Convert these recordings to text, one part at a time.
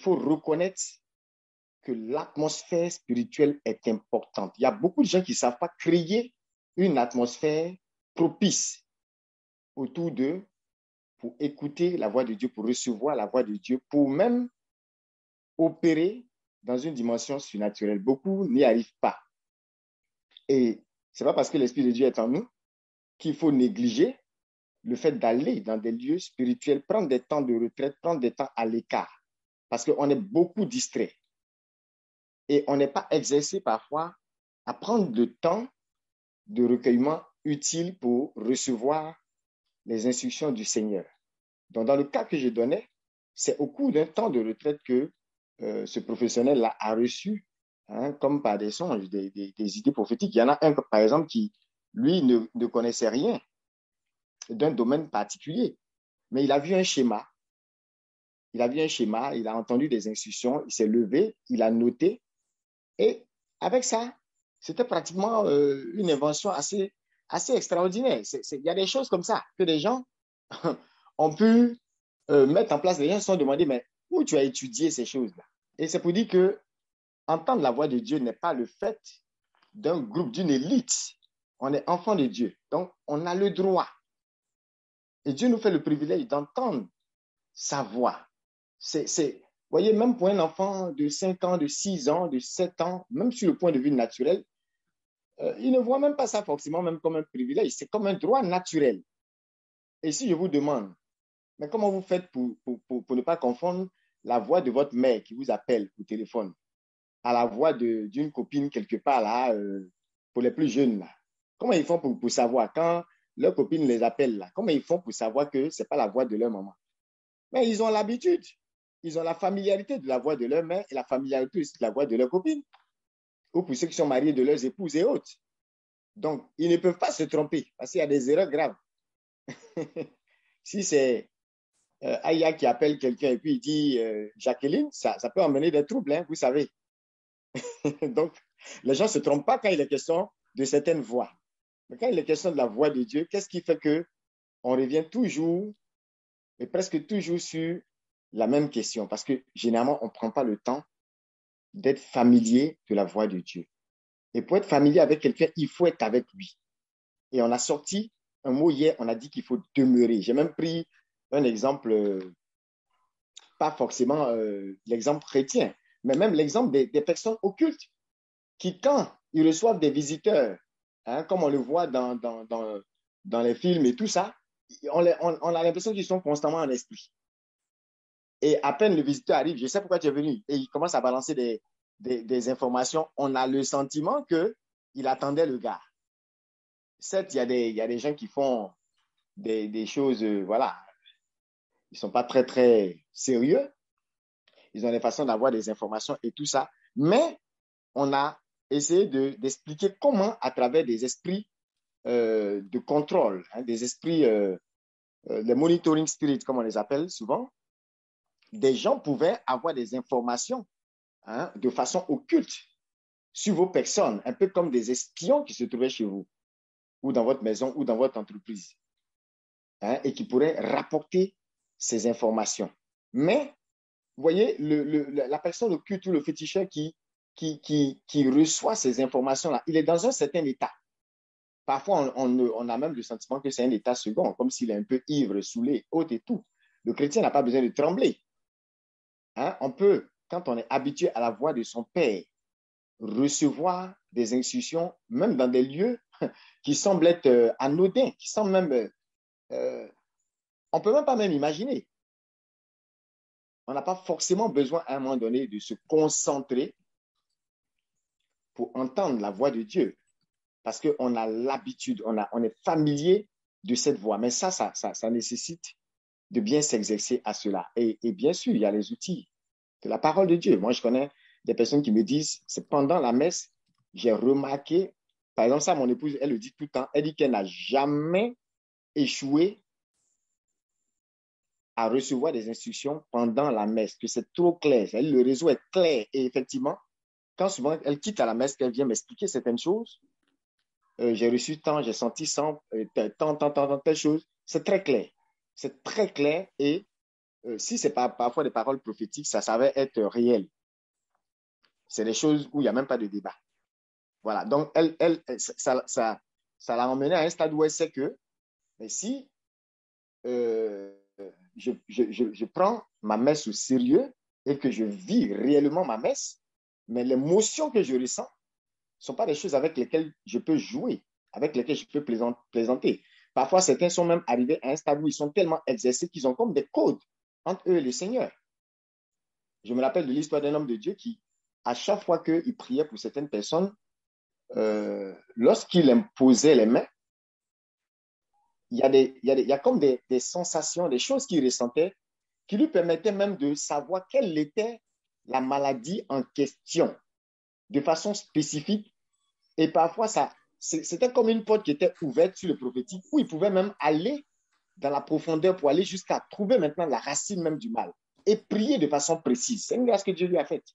faut reconnaître que l'atmosphère spirituelle est importante. Il y a beaucoup de gens qui ne savent pas créer une atmosphère propice autour d'eux pour écouter la voix de Dieu, pour recevoir la voix de Dieu, pour même opérer dans une dimension surnaturelle. Beaucoup n'y arrivent pas. Et ce n'est pas parce que l'Esprit de Dieu est en nous qu'il faut négliger le fait d'aller dans des lieux spirituels, prendre des temps de retraite, prendre des temps à l'écart. Parce qu'on est beaucoup distrait. Et on n'est pas exercé parfois à prendre le temps de recueillement utile pour recevoir les instructions du Seigneur. Donc, dans le cas que je donnais, c'est au cours d'un temps de retraite que ce professionnel-là a reçu, comme par des songes, des idées prophétiques. Il y en a un, par exemple, qui, lui, ne connaissait rien d'un domaine particulier, mais il a vu un schéma. Il a entendu des instructions, il s'est levé, il a noté, et avec ça, c'était pratiquement une invention assez extraordinaire. Il y a des choses comme ça que des gens ont pu mettre en place. Les gens se sont demandé, mais où tu as étudié ces choses-là? Et c'est pour dire que entendre la voix de Dieu n'est pas le fait d'un groupe, d'une élite. On est enfant de Dieu. Donc, on a le droit. Et Dieu nous fait le privilège d'entendre sa voix. Vous voyez, même pour un enfant de 5 ans, de 6 ans, de 7 ans, même sur le point de vue naturel, il ne voit même pas ça forcément même comme un privilège. C'est comme un droit naturel. Et si je vous demande, mais comment vous faites pour ne pas confondre la voix de votre mère qui vous appelle au téléphone à la voix d'une copine quelque part là, pour les plus jeunes là? Comment ils font pour savoir quand leur copine les appelle là? Comment ils font pour savoir que ce n'est pas la voix de leur maman? Mais ils ont l'habitude. Ils ont la familiarité de la voix de leur mère et la familiarité aussi de la voix de leur copine. Ou pour ceux qui sont mariés de leurs épouses et autres. Donc, ils ne peuvent pas se tromper parce qu'il y a des erreurs graves. Si c'est Aya qui appelle quelqu'un et puis il dit Jacqueline, ça peut emmener des troubles, hein, vous savez. Donc, les gens ne se trompent pas quand il est question de certaines voix. Mais quand il est question de la voix de Dieu, qu'est-ce qui fait qu'on revient toujours et presque toujours sur la même question? Parce que généralement, on ne prend pas le temps d'être familier de la voix de Dieu. Et pour être familier avec quelqu'un, il faut être avec lui. Et on a sorti un mot hier, on a dit qu'il faut demeurer. J'ai même pris un exemple, pas forcément l'exemple chrétien, mais même l'exemple des personnes occultes qui, quand ils reçoivent des visiteurs, comme on le voit dans les films et tout ça, on a l'impression qu'ils sont constamment en esprit. Et à peine le visiteur arrive, je sais pourquoi tu es venu, et il commence à balancer des informations, on a le sentiment qu'il attendait le gars. Certes, il y a des gens qui font des choses, voilà, ils ne sont pas très, très sérieux. Ils ont des façons d'avoir des informations et tout ça. Mais on a essayé d'expliquer comment, à travers des esprits de contrôle, des esprits, les monitoring spirits, comme on les appelle souvent, des gens pouvaient avoir des informations de façon occulte sur vos personnes, un peu comme des espions qui se trouvaient chez vous, ou dans votre maison, ou dans votre entreprise, et qui pourraient rapporter ces informations. Mais, vous voyez, la personne occulte ou le féticheur qui reçoit ces informations-là, il est dans un certain état. Parfois, on a même le sentiment que c'est un état second, comme s'il est un peu ivre, saoulé, haute et tout. Le chrétien n'a pas besoin de trembler. On peut, quand on est habitué à la voix de son Père, recevoir des instructions, même dans des lieux qui semblent être anodins, qui semblent même... on ne peut même pas même imaginer. On n'a pas forcément besoin à un moment donné de se concentrer pour entendre la voix de Dieu, parce qu'on a l'habitude, on est familier de cette voix. Mais ça nécessite de bien s'exercer à cela. Et bien sûr, il y a les outils de la parole de Dieu. Moi, je connais des personnes qui me disent, c'est pendant la messe, j'ai remarqué, par exemple, ça, mon épouse, elle le dit tout le temps, elle dit qu'elle n'a jamais échoué à recevoir des instructions pendant la messe, que c'est trop clair. Le réseau est clair. Et effectivement, quand souvent elle quitte à la messe, qu'elle vient m'expliquer certaines choses, j'ai reçu tant, j'ai senti tant, telle chose, c'est très clair. C'est très clair et si c'est pas parfois des paroles prophétiques, ça savait être réel. C'est des choses où il n'y a même pas de débat. Voilà. Donc, ça l'a emmené à un stade où elle sait que, mais si euh, je prends ma messe au sérieux et que je vis réellement ma messe, mais l'émotion que je ressens ne sont pas des choses avec lesquelles je peux jouer, avec lesquelles je peux plaisanter. Parfois, certains sont même arrivés à un stade où ils sont tellement exercés qu'ils ont comme des codes entre eux et le Seigneur. Je me rappelle de l'histoire d'un homme de Dieu qui, à chaque fois qu'il priait pour certaines personnes, lorsqu'il imposait les mains, il y a comme des sensations, des choses qu'il ressentait qui lui permettaient même de savoir quelle était la maladie en question de façon spécifique. Et parfois, c'était comme une porte qui était ouverte sur le prophétique où il pouvait même aller dans la profondeur pour aller jusqu'à trouver maintenant la racine même du mal et prier de façon précise. C'est une grâce que Dieu lui a faite.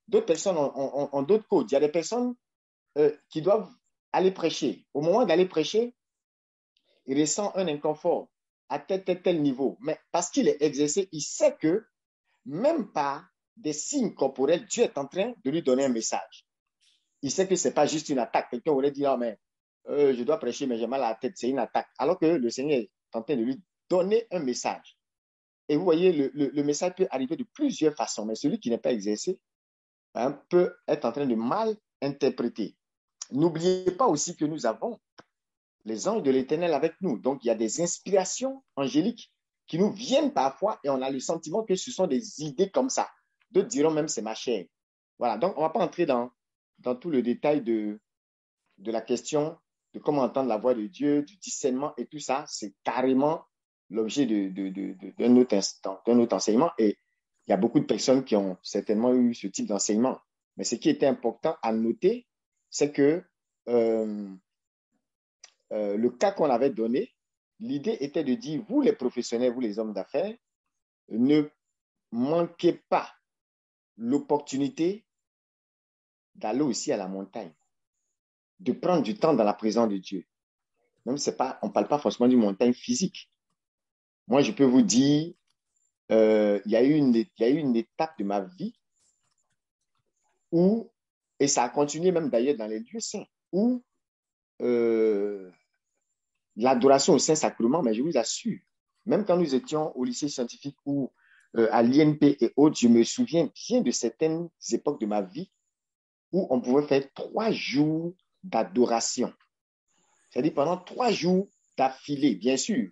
D'autres personnes ont d'autres codes. Il y a des personnes qui doivent aller prêcher. Au moment d'aller prêcher, il ressent un inconfort à tel niveau. Mais parce qu'il est exercé, il sait que même par des signes corporels, Dieu est en train de lui donner un message. Il sait que ce n'est pas juste une attaque. Quelqu'un aurait dit, oh, mais je dois prêcher, mais j'ai mal à la tête, c'est une attaque. Alors que le Seigneur est en train de lui donner un message. Et vous voyez, le message peut arriver de plusieurs façons, mais celui qui n'est pas exercé peut être en train de mal interpréter. N'oubliez pas aussi que nous avons les anges de l'Éternel avec nous. Donc, il y a des inspirations angéliques qui nous viennent parfois et on a le sentiment que ce sont des idées comme ça. D'autres diront même c'est ma chair. Voilà, donc on ne va pas entrer dans tout le détail de la question de comment entendre la voix de Dieu, du discernement et tout ça. C'est carrément l'objet d'un autre enseignement. Et il y a beaucoup de personnes qui ont certainement eu ce type d'enseignement. Mais ce qui était important à noter, c'est que le cas qu'on avait donné, l'idée était de dire, vous les professionnels, vous les hommes d'affaires, ne manquez pas l'opportunité d'aller aussi à la montagne, de prendre du temps dans la présence de Dieu. Même c'est pas, on ne parle pas forcément d'une montagne physique. Moi, je peux vous dire, il y a eu une étape de ma vie où, et ça a continué même d'ailleurs dans les lieux saints, où l'adoration au Saint-Sacrement, mais je vous assure, même quand nous étions au lycée scientifique ou à l'INP et autres, je me souviens bien de certaines époques de ma vie où on pouvait faire 3 jours d'adoration. C'est-à-dire pendant 3 jours d'affilée, bien sûr.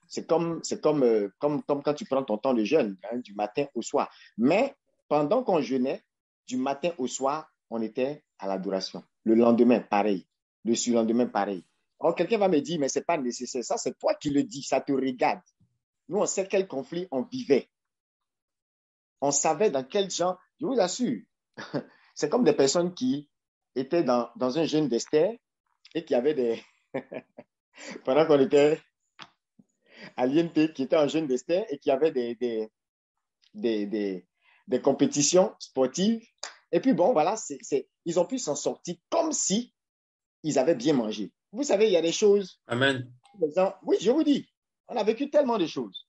C'est comme quand tu prends ton temps de jeûne, hein, du matin au soir. Mais pendant qu'on jeûnait, du matin au soir, on était à l'adoration. Le lendemain, pareil. Le surlendemain, pareil. Alors, quelqu'un va me dire, mais ce n'est pas nécessaire. Ça, c'est toi qui le dis, ça te regarde. Nous, on sait quel conflit on vivait. On savait dans quel genre, je vous assure, c'est comme des personnes qui étaient dans un jeûne d'Esther et qui avaient des... pendant qu'on était à l'INP, qui était en jeûne d'Esther et qui avaient des compétitions sportives. Et puis bon, voilà, ils ont pu s'en sortir comme si ils avaient bien mangé. Vous savez, il y a des choses. Amen. Oui, je vous dis, on a vécu tellement de choses.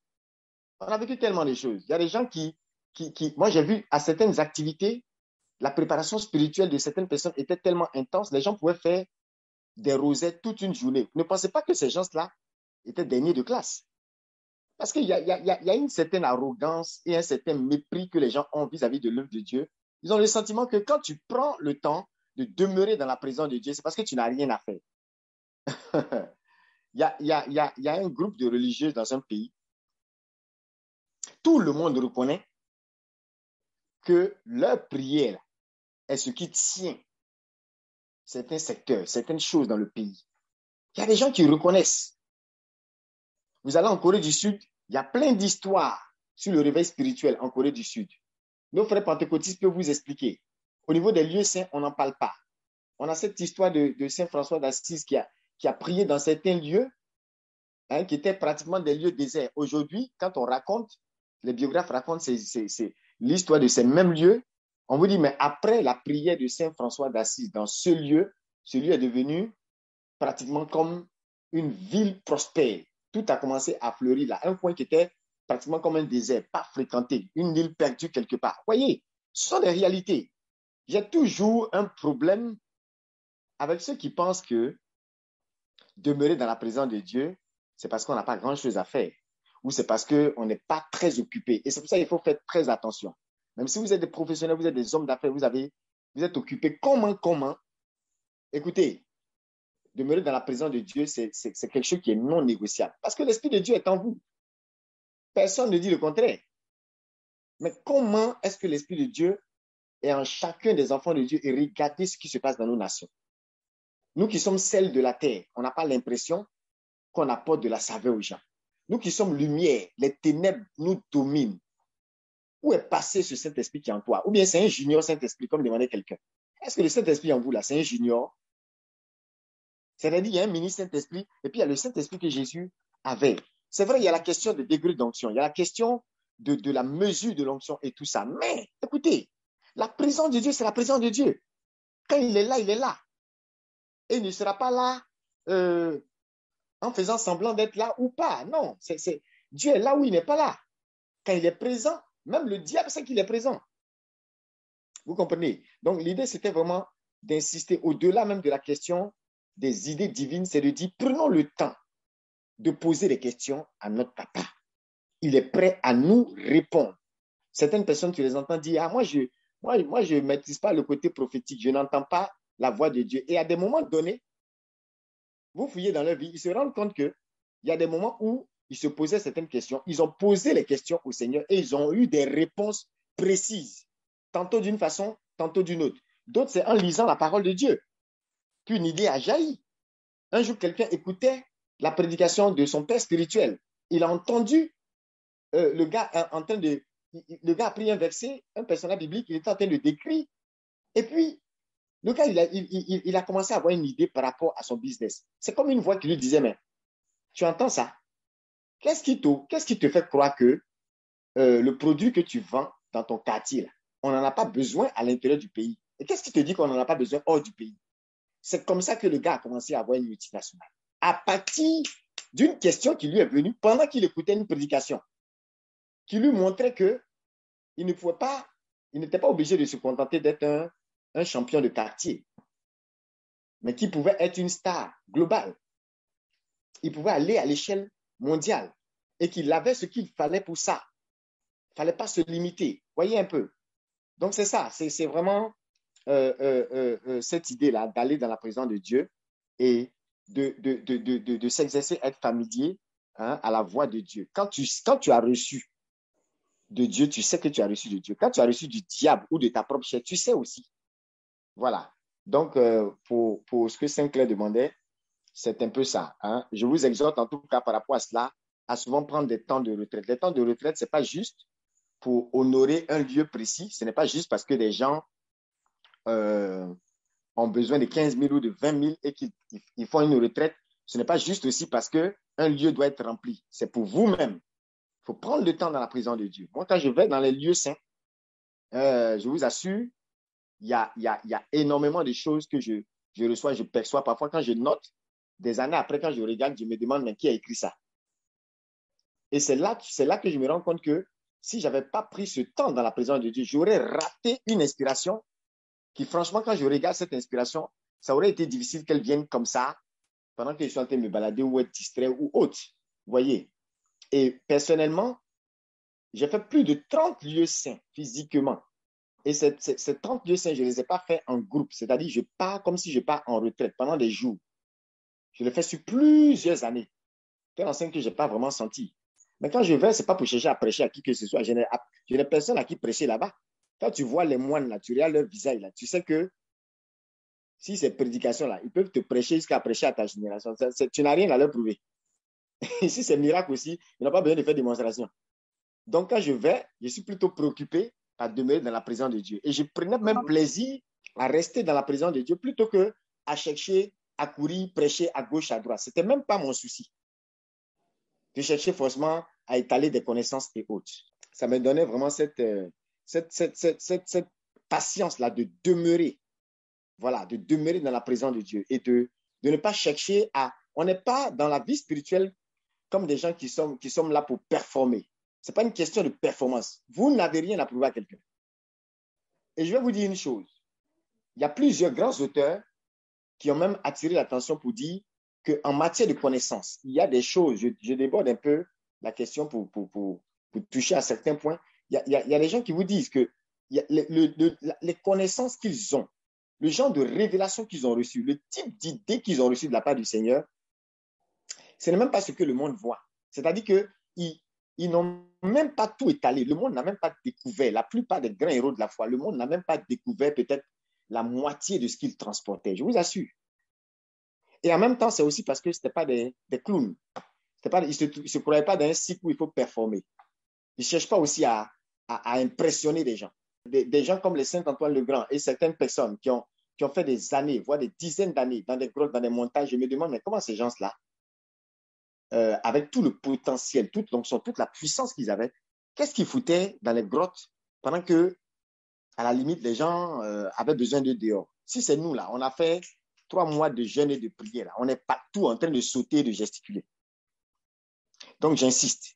On a vécu tellement de choses. Il y a des gens moi j'ai vu à certaines activités, la préparation spirituelle de certaines personnes était tellement intense, les gens pouvaient faire des rosettes toute une journée. Ne pensez pas que ces gens-là étaient derniers de classe. Parce qu'il y a une certaine arrogance et un certain mépris que les gens ont vis-à-vis de l'œuvre de Dieu. Ils ont le sentiment que quand tu prends le temps de demeurer dans la présence de Dieu, c'est parce que tu n'as rien à faire. Il y a un groupe de religieux dans un pays. Tout le monde reconnaît que leur prière est ce qui tient certains secteurs, certaines choses dans le pays. Il y a des gens qui reconnaissent. Vous allez en Corée du Sud, il y a plein d'histoires sur le réveil spirituel en Corée du Sud. Nos frères pentecôtistes peuvent vous expliquer. Au niveau des lieux saints, on n'en parle pas. On a cette histoire de Saint François d'Assise qui a prié dans certains lieux, hein, qui étaient pratiquement des lieux déserts. Aujourd'hui, quand on raconte, les biographes racontent l'histoire de ces mêmes lieux, on vous dit, mais après la prière de Saint François d'Assise dans ce lieu est devenu pratiquement comme une ville prospère. Tout a commencé à fleurir là. Un coin qui était pratiquement comme un désert, pas fréquenté, une île perdue quelque part. Voyez, ce sont des réalités. J'ai toujours un problème avec ceux qui pensent que demeurer dans la présence de Dieu, c'est parce qu'on n'a pas grand-chose à faire ou c'est parce qu'on n'est pas très occupé. Et c'est pour ça qu'il faut faire très attention. Même si vous êtes des professionnels, vous êtes des hommes d'affaires, vous êtes occupés, comment, écoutez, demeurer dans la présence de Dieu, c'est quelque chose qui est non négociable. Parce que l'Esprit de Dieu est en vous. Personne ne dit le contraire. Mais comment est-ce que l'Esprit de Dieu est en chacun des enfants de Dieu et regardez ce qui se passe dans nos nations? Nous qui sommes celles de la terre, on n'a pas l'impression qu'on apporte de la saveur aux gens. Nous qui sommes lumière, les ténèbres nous dominent. Où est passé ce Saint-Esprit qui est en toi? Ou bien c'est un junior Saint-Esprit, comme demandait quelqu'un. Est-ce que le Saint-Esprit en vous, là, c'est un junior? C'est-à-dire qu'il y a un mini Saint-Esprit et puis il y a le Saint-Esprit que Jésus avait. C'est vrai, il y a la question de degré d'onction, il y a la question de la mesure de l'onction et tout ça. Mais écoutez, la présence de Dieu, c'est la présence de Dieu. Quand il est là, il est là. Et il ne sera pas là en faisant semblant d'être là ou pas. Non, Dieu est là où il n'est pas là. Quand il est présent, même le diable sait qu'il est présent. Vous comprenez? Donc l'idée, c'était vraiment d'insister au-delà même de la question des idées divines, c'est de dire, prenons le temps de poser des questions à notre papa. Il est prêt à nous répondre. Certaines personnes, tu les entends dire, moi, je ne maîtrise pas le côté prophétique, je n'entends pas la voix de Dieu. Et à des moments donnés, vous fouillez dans leur vie, ils se rendent compte qu'il y a des moments où ils se posaient certaines questions, ils ont posé les questions au Seigneur et ils ont eu des réponses précises, tantôt d'une façon, tantôt d'une autre. D'autres, c'est en lisant la parole de Dieu qu'une idée a jailli. Un jour, quelqu'un écoutait la prédication de son père spirituel. Il a entendu le gars le gars a pris un verset, un personnage biblique, il était en train de décrire. Et puis, le gars, il a commencé à avoir une idée par rapport à son business. C'est comme une voix qui lui disait, mais tu entends ça? Qu'est-ce qui te fait croire que le produit que tu vends dans ton quartier, là, on n'en a pas besoin à l'intérieur du pays? Et qu'est-ce qui te dit qu'on n'en a pas besoin hors du pays? C'est comme ça que le gars a commencé à avoir une multinationale. À partir d'une question qui lui est venue pendant qu'il écoutait une prédication, qui lui montrait que il n'était pas obligé de se contenter d'être un champion de quartier, mais qu'il pouvait être une star globale. Il pouvait aller à l'échelle mondiale et qu'il avait ce qu'il fallait pour ça. Il ne fallait pas se limiter. Voyez un peu. Donc, c'est ça. C'est vraiment cette idée-là d'aller dans la présence de Dieu et de s'exercer, être familier à la voix de Dieu. Quand tu as reçu de Dieu, tu sais que tu as reçu de Dieu. Quand tu as reçu du diable ou de ta propre chair, tu sais aussi. Voilà. Donc, pour ce que Saint-Clair demandait, c'est un peu ça. Hein. Je vous exhorte en tout cas par rapport à cela, à souvent prendre des temps de retraite. Les temps de retraite, ce n'est pas juste pour honorer un lieu précis. Ce n'est pas juste parce que des gens ont besoin de 15 000 ou de 20 000 et qu'ils font une retraite. Ce n'est pas juste aussi parce qu'un lieu doit être rempli. C'est pour vous-même. Il faut prendre le temps dans la présence de Dieu. Moi, quand je vais dans les lieux saints, je vous assure, il y a énormément de choses que je reçois, je perçois. Parfois, quand je note, des années après, quand je regarde, je me demande, mais qui a écrit ça? Et c'est là que je me rends compte que si je n'avais pas pris ce temps dans la présence de Dieu, j'aurais raté une inspiration qui, franchement, quand je regarde cette inspiration, ça aurait été difficile qu'elle vienne comme ça pendant que je suis en train de me balader ou être distrait ou autre. Vous voyez? Et personnellement, j'ai fait plus de 30 lieux saints physiquement. Et ces 30 lieux saints, je ne les ai pas faits en groupe. C'est-à-dire, je pars comme si je pars en retraite pendant des jours. Je l'ai fait sur plusieurs années. C'est un enseigne que je n'ai pas vraiment senti. Mais quand je vais, ce n'est pas pour chercher à prêcher à qui que ce soit. Je n'ai personne à qui prêcher là-bas. Quand tu vois les moines là, tu regardes leur visage là, tu sais que si ces prédications-là, ils peuvent te prêcher jusqu'à prêcher à ta génération. Tu n'as rien à leur prouver. Ici, c'est miracle aussi. Ils n'ont pas besoin de faire démonstration. Donc, quand je vais, je suis plutôt préoccupé à demeurer dans la présence de Dieu. Et je prenais même plaisir à rester dans la présence de Dieu plutôt que à chercher, à courir, prêcher à gauche, à droite. Ce n'était même pas mon souci de chercher forcément à étaler des connaissances et autres. Ça me donnait vraiment cette patience-là de demeurer, voilà, de demeurer dans la présence de Dieu et de ne pas chercher à... On n'est pas dans la vie spirituelle comme des gens qui sont là pour performer. Ce n'est pas une question de performance. Vous n'avez rien à prouver à quelqu'un. Et je vais vous dire une chose. Il y a plusieurs grands auteurs qui ont même attiré l'attention pour dire qu'en matière de connaissances, il y a des choses, je déborde un peu la question pour toucher à certains points. Il y a des gens qui vous disent que les connaissances qu'ils ont, le genre de révélation qu'ils ont reçu, le type d'idées qu'ils ont reçu de la part du Seigneur, ce n'est même pas ce que le monde voit. C'est-à-dire qu'ils n'ont même pas tout étalé. Le monde n'a même pas découvert, la plupart des grands héros de la foi, le monde n'a même pas découvert peut-être la moitié de ce qu'ils transportaient, je vous assure. Et en même temps, c'est aussi parce que ce n'étaient pas des clowns. Ils ne se croyaient pas dans un cycle où il faut performer. Ils ne cherchent pas aussi à impressionner des gens. Des gens comme les Saint-Antoine le Grand et certaines personnes qui ont fait des années, voire des dizaines d'années dans des grottes, dans des montagnes, je me demande, mais comment ces gens-là, avec tout le potentiel, toute l'onction, toute la puissance qu'ils avaient, qu'est-ce qu'ils foutaient dans les grottes pendant que, à la limite, les gens avaient besoin de dehors? Si c'est nous, là, on a fait 3 mois de jeûne et de prière, là, on est partout en train de sauter et de gesticuler. Donc, j'insiste,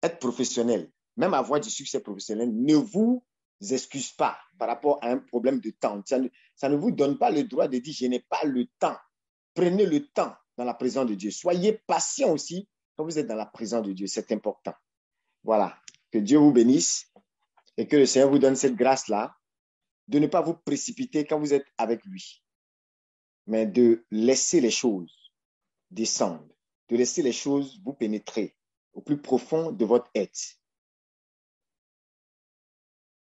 être professionnel, même avoir du succès professionnel, ne vous excuse pas par rapport à un problème de temps. Ça ne vous donne pas le droit de dire, je n'ai pas le temps. Prenez le temps dans la présence de Dieu. Soyez patient aussi quand vous êtes dans la présence de Dieu. C'est important. Voilà. Que Dieu vous bénisse et que le Seigneur vous donne cette grâce-là de ne pas vous précipiter quand vous êtes avec lui, mais de laisser les choses descendre, de laisser les choses vous pénétrer au plus profond de votre être.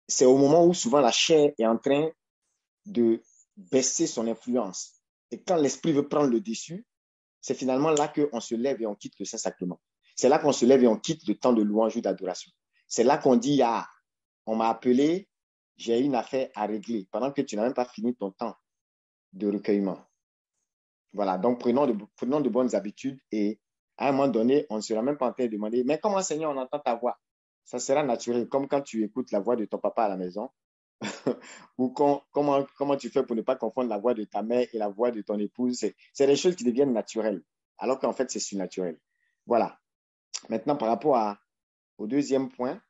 C'est au moment où souvent la chair est en train de baisser son influence. Et quand l'esprit veut prendre le dessus, c'est finalement là qu'on se lève et on quitte le Saint-Sacrement. C'est là qu'on se lève et on quitte le temps de louange ou d'adoration. C'est là qu'on dit, ah, on m'a appelé, j'ai une affaire à régler, pendant que tu n'as même pas fini ton temps de recueillement. Voilà, donc prenons de bonnes habitudes et à un moment donné, on ne sera même pas en train de demander, mais comment Seigneur, on entend ta voix? Ça sera naturel, comme quand tu écoutes la voix de ton papa à la maison. Ou comment tu fais pour ne pas confondre la voix de ta mère et la voix de ton épouse. C'est des choses qui deviennent naturelles, alors qu'en fait, c'est surnaturel. Voilà. Maintenant, par rapport au deuxième point,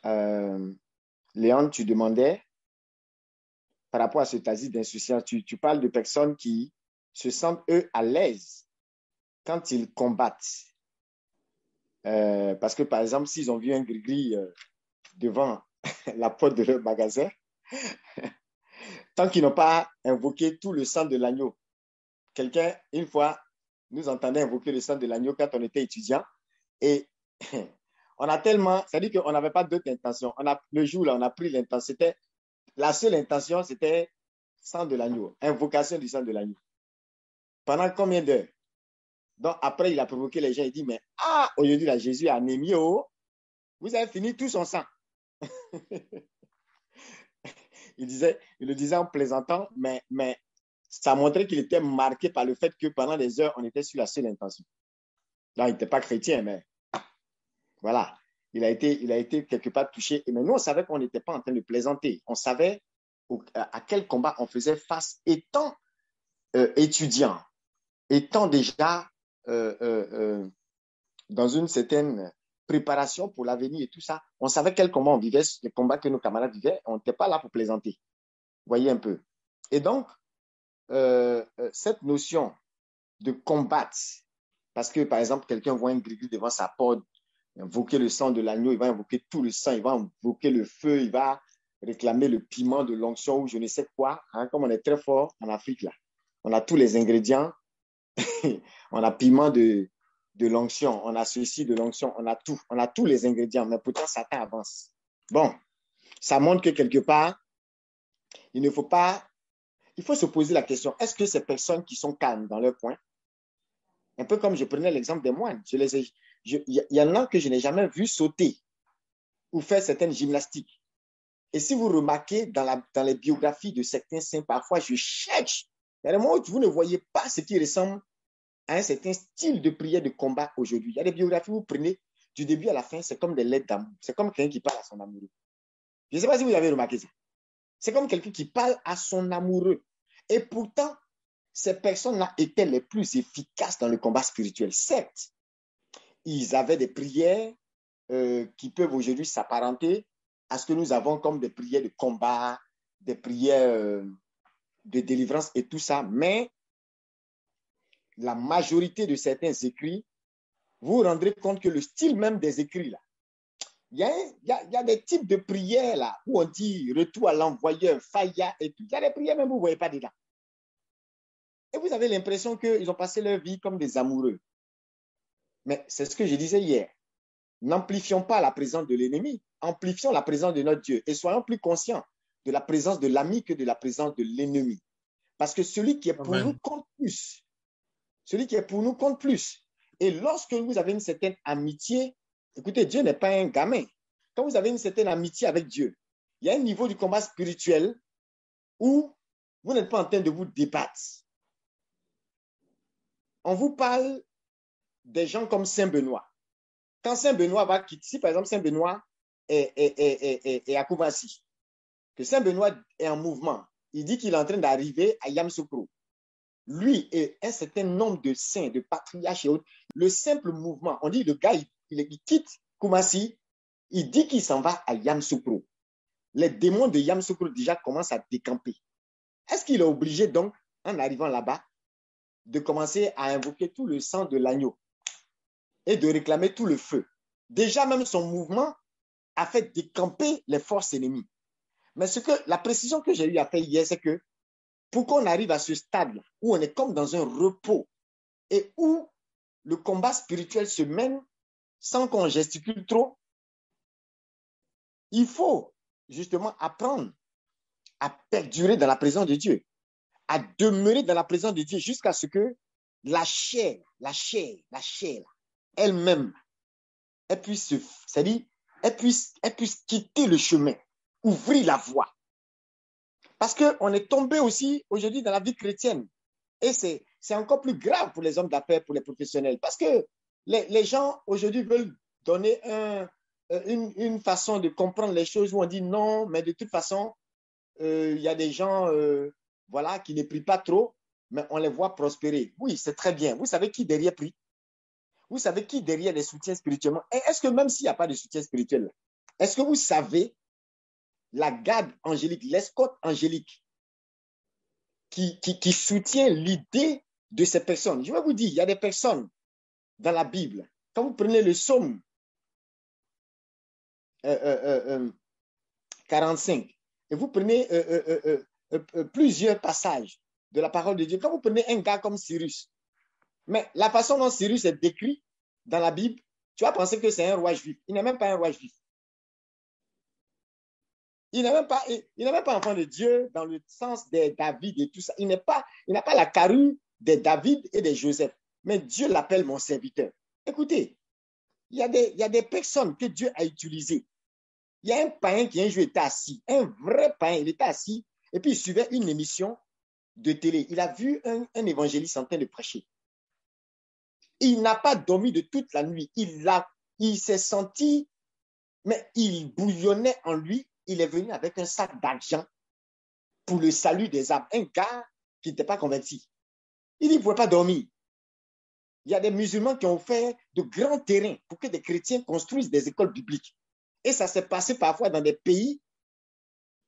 Léon, tu demandais, par rapport à cet asile d'insouciance, tu parles de personnes qui se sentent, eux, à l'aise quand ils combattent. Parce que, par exemple, s'ils ont vu un gris-gris devant la porte de leur magasin, tant qu'ils n'ont pas invoqué tout le sang de l'agneau. Quelqu'un, une fois, nous entendait invoquer le sang de l'agneau quand on était étudiant. Et on a tellement, c'est-à-dire qu'on n'avait pas d'autre intention. Le jour là, on a pris l'intention. La seule intention, c'était sang de l'agneau, invocation du sang de l'agneau. Pendant combien d'heures? Donc après, il a provoqué les gens. Il dit, mais aujourd'hui, là, Jésus a anémie. Oh, vous avez fini tout son sang. Il le disait en plaisantant, mais ça montrait qu'il était marqué par le fait que pendant des heures, on était sur la seule intention. Là, il n'était pas chrétien, mais voilà. Il a été quelque part touché. Mais nous, on savait qu'on n'était pas en train de plaisanter. On savait à quel combat on faisait face étant étudiant, étant déjà dans une certaine préparation pour l'avenir et tout ça. On savait quel combat on vivait, les combats que nos camarades vivaient. On n'était pas là pour plaisanter. Voyez un peu. Et donc, cette notion de combattre, parce que, par exemple, quelqu'un voit un gris-gris devant sa porte, invoquer le sang de l'agneau, il va invoquer tout le sang, il va invoquer le feu, il va réclamer le piment de l'onction ou je ne sais quoi. Hein, comme on est très fort en Afrique, là, on a tous les ingrédients. On a piment de l'onction, on a ceci de l'onction, on a tous les ingrédients, mais pourtant Satan avance. Bon, ça montre que quelque part, il faut se poser la question, est-ce que ces personnes qui sont calmes dans leur coin, un peu comme je prenais l'exemple des moines, il y en a que je n'ai jamais vu sauter ou faire certaines gymnastiques. Et si vous remarquez dans les biographies de certains saints, parfois je cherche, il y a des moments où vous ne voyez pas ce qui ressemble à un certain style de prière de combat aujourd'hui. Il y a des biographies où vous prenez du début à la fin, c'est comme des lettres d'amour. C'est comme quelqu'un qui parle à son amoureux. Je ne sais pas si vous avez remarqué ça. C'est comme quelqu'un qui parle à son amoureux. Et pourtant, ces personnes-là étaient les plus efficaces dans le combat spirituel. Certes, ils avaient des prières, qui peuvent aujourd'hui s'apparenter à ce que nous avons comme des prières de combat, des prières de délivrance et tout ça. Mais la majorité de certains écrits, vous vous rendrez compte que le style même des écrits, là, il y a des types de prières là, où on dit retour à l'envoyeur, faya et tout. Il y a des prières même où vous ne voyez pas dedans. Et vous avez l'impression qu'ils ont passé leur vie comme des amoureux. Mais c'est ce que je disais hier. N'amplifions pas la présence de l'ennemi, amplifions la présence de notre Dieu et soyons plus conscients de la présence de l'ami que de la présence de l'ennemi. Parce que celui qui est pour nous compte plus. Celui qui est pour nous compte plus. Et lorsque vous avez une certaine amitié, écoutez, Dieu n'est pas un gamin. Quand vous avez une certaine amitié avec Dieu, il y a un niveau du combat spirituel où vous n'êtes pas en train de vous débattre. On vous parle des gens comme Saint Benoît. Quand Saint Benoît va quitter, si par exemple Saint Benoît est à Koumassi, que Saint Benoît est en mouvement, il dit qu'il est en train d'arriver à Yamoussoukro. Lui et un certain nombre de saints, de patriarches et autres, le simple mouvement, on dit le gars, il quitte Koumassi, il dit qu'il s'en va à Yamoussoukro. Les démons de Yamoussoukro déjà commencent à décamper. Est-ce qu'il est obligé donc, en arrivant là-bas, de commencer à invoquer tout le sang de l'agneau et de réclamer tout le feu? Déjà même son mouvement a fait décamper les forces ennemies. Mais la précision que j'ai eu à faire hier, c'est que pour qu'on arrive à ce stade-là, où on est comme dans un repos et où le combat spirituel se mène sans qu'on gesticule trop, il faut justement apprendre à perdurer dans la présence de Dieu, à demeurer dans la présence de Dieu jusqu'à ce que la chair, elle-même, elle puisse, c'est-à-dire, elle puisse quitter le chemin, ouvrir la voie. Parce qu'on est tombé aussi aujourd'hui dans la vie chrétienne. Et c'est encore plus grave pour les hommes d'affaires, pour les professionnels. Parce que les gens aujourd'hui veulent donner une façon de comprendre les choses où on dit non, mais de toute façon, il y a des gens voilà, qui ne prient pas trop, mais on les voit prospérer. Oui, c'est très bien. Vous savez qui derrière prie? Vous savez qui derrière les soutiens spirituellement? Et est-ce que même s'il n'y a pas de soutien spirituel, est-ce que vous savez la garde angélique, l'escorte angélique qui soutient l'idée de ces personnes? Je vais vous dire, il y a des personnes dans la Bible. Quand vous prenez le psaume 45 et vous prenez plusieurs passages de la parole de Dieu, quand vous prenez un gars comme Cyrus, mais la façon dont Cyrus est décrit dans la Bible, tu vas penser que c'est un roi juif. Il n'est même pas un roi juif. Il n'est même pas enfant de Dieu dans le sens des David et tout ça. Il n'a pas la carrure des David et des Joseph. Mais Dieu l'appelle mon serviteur. Écoutez, il y a des personnes que Dieu a utilisées. Il y a un païen qui un jour était assis, un vrai païen, il était assis, et puis il suivait une émission de télé. Il a vu un évangéliste en train de prêcher. Il n'a pas dormi de toute la nuit. Il s'est senti, mais il bouillonnait en lui. Il est venu avec un sac d'argent pour le salut des âmes. Un gars qui n'était pas converti. Il dit, il ne pouvait pas dormir. Il y a des musulmans qui ont fait de grands terrains pour que des chrétiens construisent des écoles bibliques. Et ça s'est passé parfois dans des pays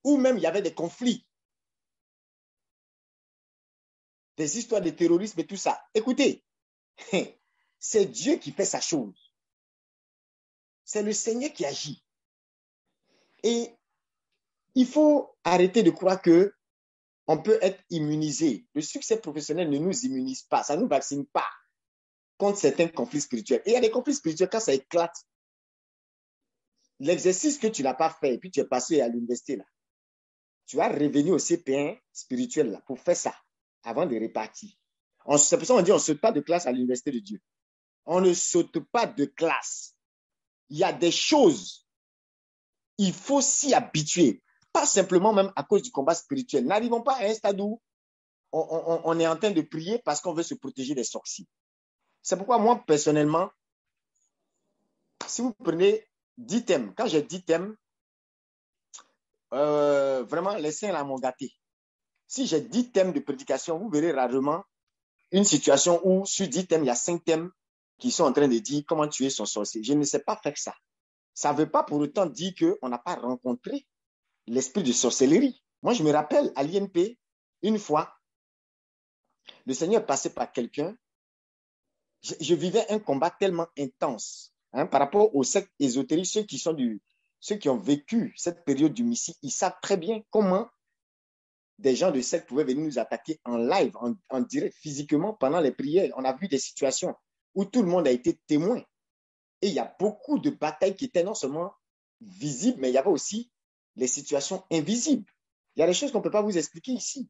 où même il y avait des conflits, des histoires de terrorisme et tout ça. Écoutez, c'est Dieu qui fait sa chose. C'est le Seigneur qui agit. Et il faut arrêter de croire qu'on peut être immunisé. Le succès professionnel ne nous immunise pas, ça ne nous vaccine pas contre certains conflits spirituels. Et il y a des conflits spirituels, quand ça éclate, l'exercice que tu n'as pas fait et puis tu es passé à l'université, là, tu vas revenir au CP1 spirituel là, pour faire ça avant de repartir. C'est pour ça qu'on dit on ne saute pas de classe à l'université de Dieu. On ne saute pas de classe. Il y a des choses, il faut s'y habituer. Pas simplement même à cause du combat spirituel. N'arrivons pas à un stade où on est en train de prier parce qu'on veut se protéger des sorciers. C'est pourquoi moi, personnellement, si vous prenez 10 thèmes, quand j'ai 10 thèmes, vraiment, les saints là m'ont gâté. Si j'ai 10 thèmes de prédication, vous verrez rarement une situation où sur 10 thèmes, il y a 5 thèmes qui sont en train de dire comment tuer son sorcier. Je ne sais pas faire ça. Ça ne veut pas pour autant dire qu'on n'a pas rencontré l'esprit de sorcellerie. Moi, je me rappelle à l'INP, une fois, le Seigneur passait par quelqu'un. Je vivais un combat tellement intense par rapport aux sectes ésotériques. Ceux qui ont vécu cette période du Messie, ils savent très bien comment des gens de secte pouvaient venir nous attaquer en live, en direct, physiquement, pendant les prières. On a vu des situations où tout le monde a été témoin. Et il y a beaucoup de batailles qui étaient non seulement visibles, mais il y avait aussi les situations invisibles. Il y a des choses qu'on ne peut pas vous expliquer ici.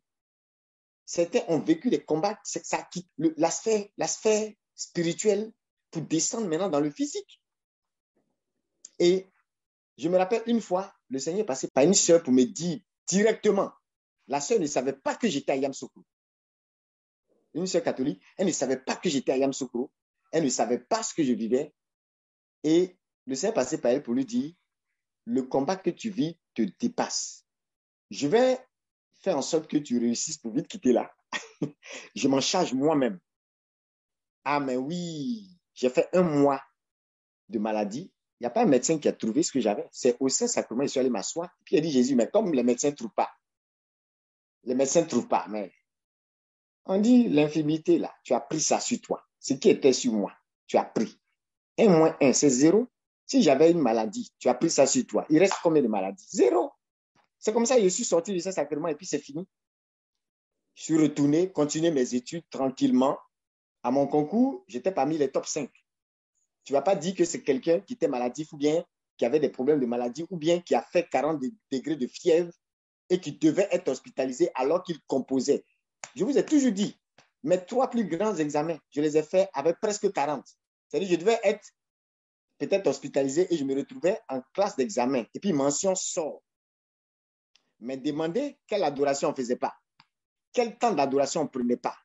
Certains ont vécu des combats, ça quitte la sphère spirituelle pour descendre maintenant dans le physique. Et je me rappelle une fois, le Seigneur est passé par une sœur pour me dire directement, la sœur ne savait pas que j'étais à Yamoussoukro. Une sœur catholique, elle ne savait pas que j'étais à Yamoussoukro. Elle ne savait pas ce que je vivais. Et le Seigneur est passé par elle pour lui dire, le combat que tu vis te dépasse. Je vais faire en sorte que tu réussisses pour vite quitter là. Je m'en charge moi-même. Ah, mais oui, j'ai fait 1 mois de maladie. Il n'y a pas un médecin qui a trouvé ce que j'avais. C'est au Saint-Sacrement, je suis allé m'asseoir. Puis il a dit, Jésus, mais comme les médecins ne trouvent pas, mais on dit l'infirmité là, tu as pris ça sur toi. Ce qui était sur moi, tu as pris. 1 moins 1, c'est 0. Si j'avais une maladie, tu as pris ça sur toi. Il reste combien de maladies? 0. C'est comme ça que je suis sorti du Saint-Sacrement et puis c'est fini. Je suis retourné, continuer mes études tranquillement. À mon concours, j'étais parmi les top 5. Tu ne vas pas dire que c'est quelqu'un qui était maladif ou bien qui avait des problèmes de maladie ou bien qui a fait 40 degrés de fièvre et qui devait être hospitalisé alors qu'il composait. Je vous ai toujours dit, mes 3 plus grands examens, je les ai faits avec presque 40. C'est-à-dire que je devais être peut-être hospitalisé et je me retrouvais en classe d'examen. Et puis mention sort. Mais demandez quelle adoration on ne faisait pas. Quel temps d'adoration on ne prenait pas.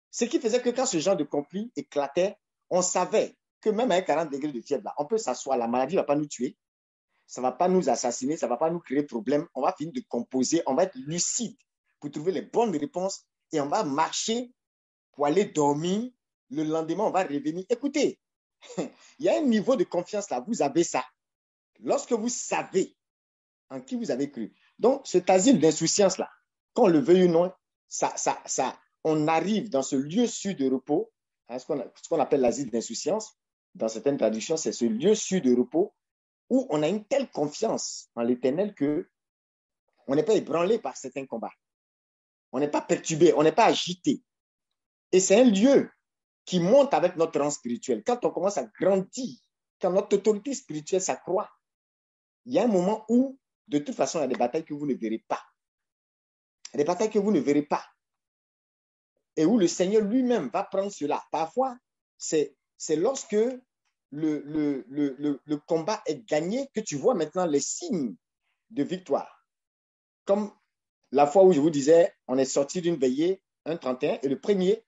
Ce qui faisait que quand ce genre de conflit éclatait, on savait que même avec 40 degrés de fièvre, là, on peut s'asseoir, la maladie ne va pas nous tuer, ça ne va pas nous assassiner, ça ne va pas nous créer de problème, on va finir de composer, on va être lucide pour trouver les bonnes réponses et on va marcher pour aller dormir. Le lendemain, on va revenir. Écoutez, il y a un niveau de confiance là, vous avez ça. Lorsque vous savez en qui vous avez cru. Donc, cet asile d'insouciance là, qu'on le veuille ou non, on arrive dans ce lieu sûr de repos, ce qu'on appelle l'asile d'insouciance. Dans certaines traductions, c'est ce lieu sûr de repos où on a une telle confiance en l'Éternel qu'on n'est pas ébranlé par certains combats. On n'est pas perturbé, on n'est pas agité. Et c'est un lieu qui monte avec notre rang spirituel. Quand on commence à grandir, quand notre autorité spirituelle s'accroît, il y a un moment où, de toute façon, il y a des batailles que vous ne verrez pas. Il y a des batailles que vous ne verrez pas. Et où le Seigneur lui-même va prendre cela. Parfois, c'est lorsque le combat est gagné que tu vois maintenant les signes de victoire. Comme la fois où je vous disais, on est sorti d'une veillée, un 31, et le premier,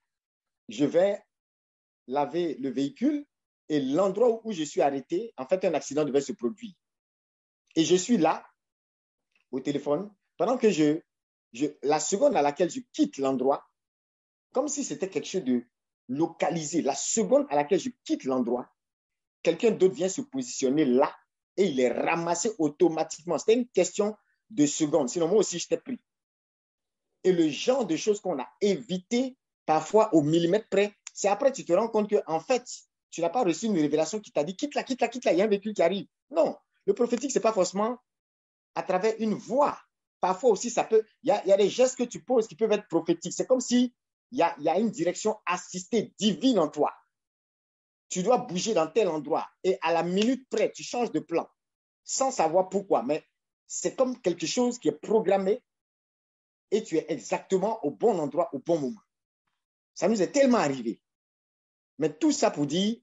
je vais laver le véhicule et l'endroit où je suis arrêté, en fait, un accident devait se produire. Et je suis là, au téléphone, pendant que la seconde à laquelle je quitte l'endroit, comme si c'était quelque chose de localisé, la seconde à laquelle je quitte l'endroit, quelqu'un d'autre vient se positionner là et il est ramassé automatiquement. C'était une question de secondes. Sinon, moi aussi, je t'ai pris. Et le genre de choses qu'on a évité, parfois au millimètre près, c'est après que tu te rends compte qu'en fait, tu n'as pas reçu une révélation qui t'a dit quitte là, quitte là, quitte là, il y a un véhicule qui arrive. Non, le prophétique, ce n'est pas forcément à travers une voix. Parfois aussi, il y a des gestes que tu poses qui peuvent être prophétiques. C'est comme si il y a une direction assistée divine en toi. Tu dois bouger dans tel endroit et à la minute près, tu changes de plan sans savoir pourquoi. Mais c'est comme quelque chose qui est programmé et tu es exactement au bon endroit au bon moment. Ça nous est tellement arrivé. Mais tout ça pour dire,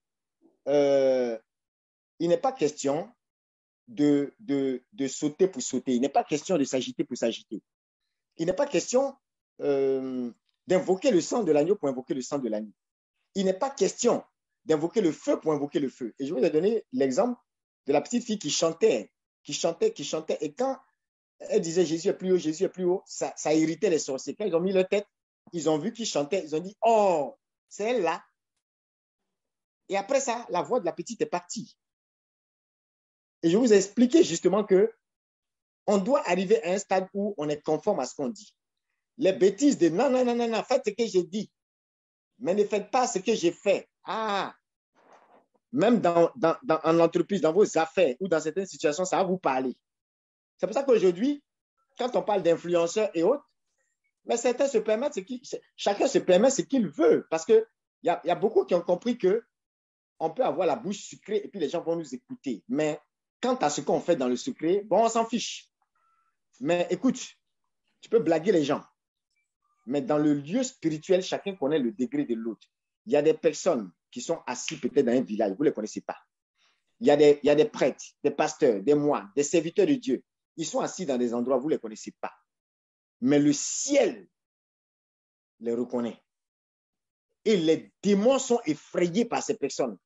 il n'est pas question de sauter pour sauter. Il n'est pas question de s'agiter pour s'agiter. Il n'est pas question d'invoquer le sang de l'agneau pour invoquer le sang de l'agneau. Il n'est pas question d'invoquer le feu pour invoquer le feu. Et je vais vous donner l'exemple de la petite fille qui chantait. Et quand elle disait Jésus est plus haut, Jésus est plus haut, ça irritait les sorciers. Quand ils ont mis leur tête, ils ont vu qu'il chantait, ils ont dit oh, c'est elle là. Et après ça, la voix de la petite est partie. Et je vous ai expliqué justement que on doit arriver à un stade où on est conforme à ce qu'on dit. Les bêtises de non, non, non, non, non, faites ce que j'ai dit, mais ne faites pas ce que j'ai fait. Ah, même en entreprise, dans vos affaires ou dans certaines situations, ça va vous parler. C'est pour ça qu'aujourd'hui, quand on parle d'influenceurs et autres, mais certains se permettent chacun se permet ce qu'il veut, parce qu'il y a beaucoup qui ont compris qu'on peut avoir la bouche sucrée et puis les gens vont nous écouter. Mais quant à ce qu'on fait dans le secret, bon, on s'en fiche. Mais écoute, tu peux blaguer les gens. Mais dans le lieu spirituel, chacun connaît le degré de l'autre. Il y a des personnes qui sont assises peut-être dans un village, vous ne les connaissez pas. Il y a des prêtres, des pasteurs, des moines, des serviteurs de Dieu. Ils sont assis dans des endroits, vous ne les connaissez pas. Mais le ciel les reconnaît. Et les démons sont effrayés par ces personnes.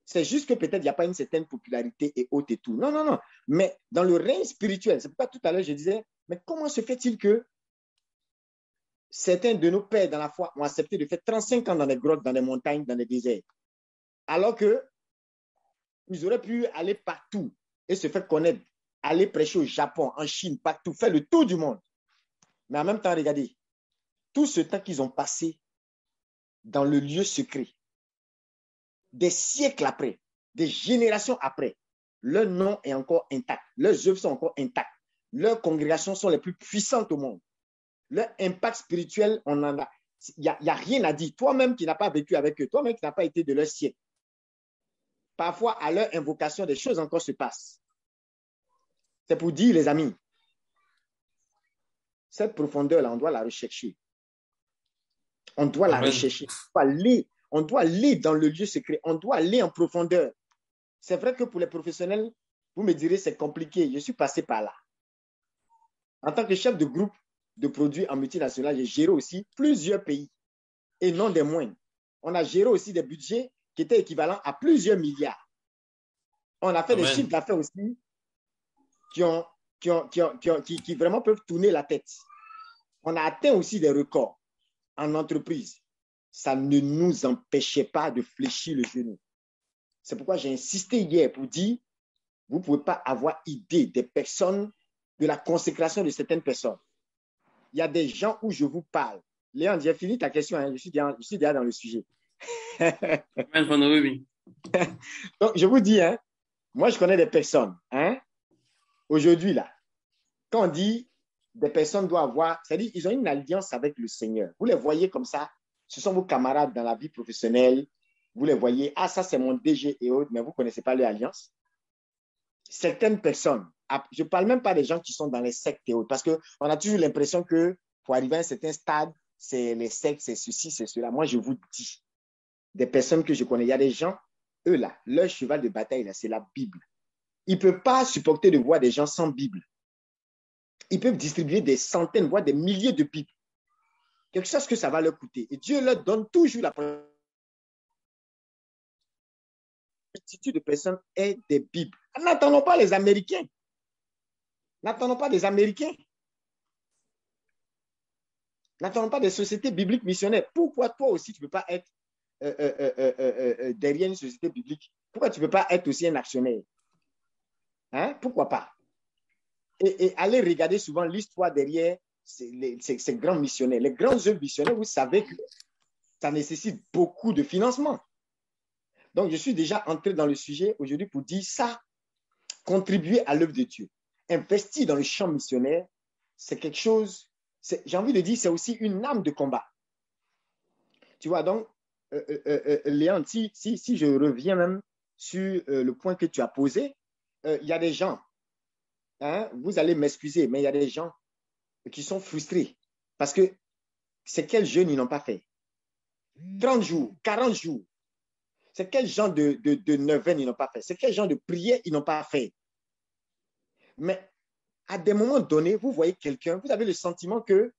C'est juste que peut-être il n'y a pas une certaine popularité et haute et tout. Non, non, non. Mais dans le règne spirituel, c'est pourquoi tout à l'heure je disais, mais comment se fait-il que certains de nos pères dans la foi ont accepté de faire 35 ans dans des grottes, dans des montagnes, dans des déserts, alors qu'ils auraient pu aller partout et se faire connaître, aller prêcher au Japon, en Chine, partout, faire le tour du monde. Mais en même temps, regardez, tout ce temps qu'ils ont passé dans le lieu secret, des siècles après, des générations après, leur nom est encore intact, leurs œuvres sont encore intactes, leurs congrégations sont les plus puissantes au monde. Leur impact spirituel, on en a. Il n'y a rien à dire. Toi-même qui n'as pas vécu avec eux, toi-même qui n'as pas été de leur siècle, parfois à leur invocation, des choses encore se passent. C'est pour dire, les amis, cette profondeur-là, on doit la rechercher. On doit la rechercher. On doit aller dans le lieu secret. On doit aller en profondeur. C'est vrai que pour les professionnels, vous me direz, c'est compliqué. Je suis passé par là. En tant que chef de groupe de produits en multinational, j'ai géré aussi plusieurs pays et non des moindres. On a géré aussi des budgets qui étaient équivalents à plusieurs milliards. On a fait des chiffres d'affaires aussi qui vraiment peuvent tourner la tête. On a atteint aussi des records en entreprise. Ça ne nous empêchait pas de fléchir le genou. C'est pourquoi j'ai insisté hier pour dire, vous ne pouvez pas avoir idée des personnes, de la consécration de certaines personnes. Il y a des gens où je vous parle. Léon, j'ai fini ta question, hein. Je suis déjà dans le sujet. Donc, je vous dis, hein, moi, je connais des personnes. Hein, aujourd'hui, là, quand on dit des personnes doivent avoir, c'est-à-dire ils ont une alliance avec le Seigneur. Vous les voyez comme ça, ce sont vos camarades dans la vie professionnelle. Vous les voyez, ah, ça, c'est mon DG et autres, mais vous ne connaissez pas leur alliance. Certaines personnes, je ne parle même pas des gens qui sont dans les sectes et autres, parce qu'on a toujours l'impression que pour arriver à un certain stade, c'est les sectes, c'est ceci, c'est cela. Moi, je vous dis, des personnes que je connais, il y a des gens, eux là, leur cheval de bataille, là, c'est la Bible. Ils ne peuvent pas supporter de voir des gens sans Bible. Ils peuvent distribuer des centaines, voire des milliers de Bibles. Quelque chose que ça va leur coûter. Et Dieu leur donne toujours la multitude de personnes et des Bibles. N'attendons pas les Américains. N'attendons pas des Américains. N'attendons pas des sociétés bibliques missionnaires. Pourquoi toi aussi tu ne peux pas être derrière une société biblique? Pourquoi tu ne peux pas être aussi un actionnaire? Hein? Pourquoi pas? Et allez regarder souvent l'histoire derrière ces grands missionnaires. Les grands œuvres missionnaires, vous savez que ça nécessite beaucoup de financement. Donc, je suis déjà entré dans le sujet aujourd'hui pour dire ça, contribuer à l'œuvre de Dieu. Investir dans le champ missionnaire, c'est quelque chose, j'ai envie de dire, c'est aussi une âme de combat. Tu vois, donc, Léon, si je reviens même sur le point que tu as posé, il y a des gens, hein, vous allez m'excuser, mais il y a des gens qui sont frustrés parce que c'est quel jeûne ils n'ont pas fait? 30 jours, 40 jours. C'est quel genre de neuvaine ils n'ont pas fait? C'est quel genre de prière ils n'ont pas fait? Mais à des moments donnés, vous voyez quelqu'un, vous avez le sentiment qu'il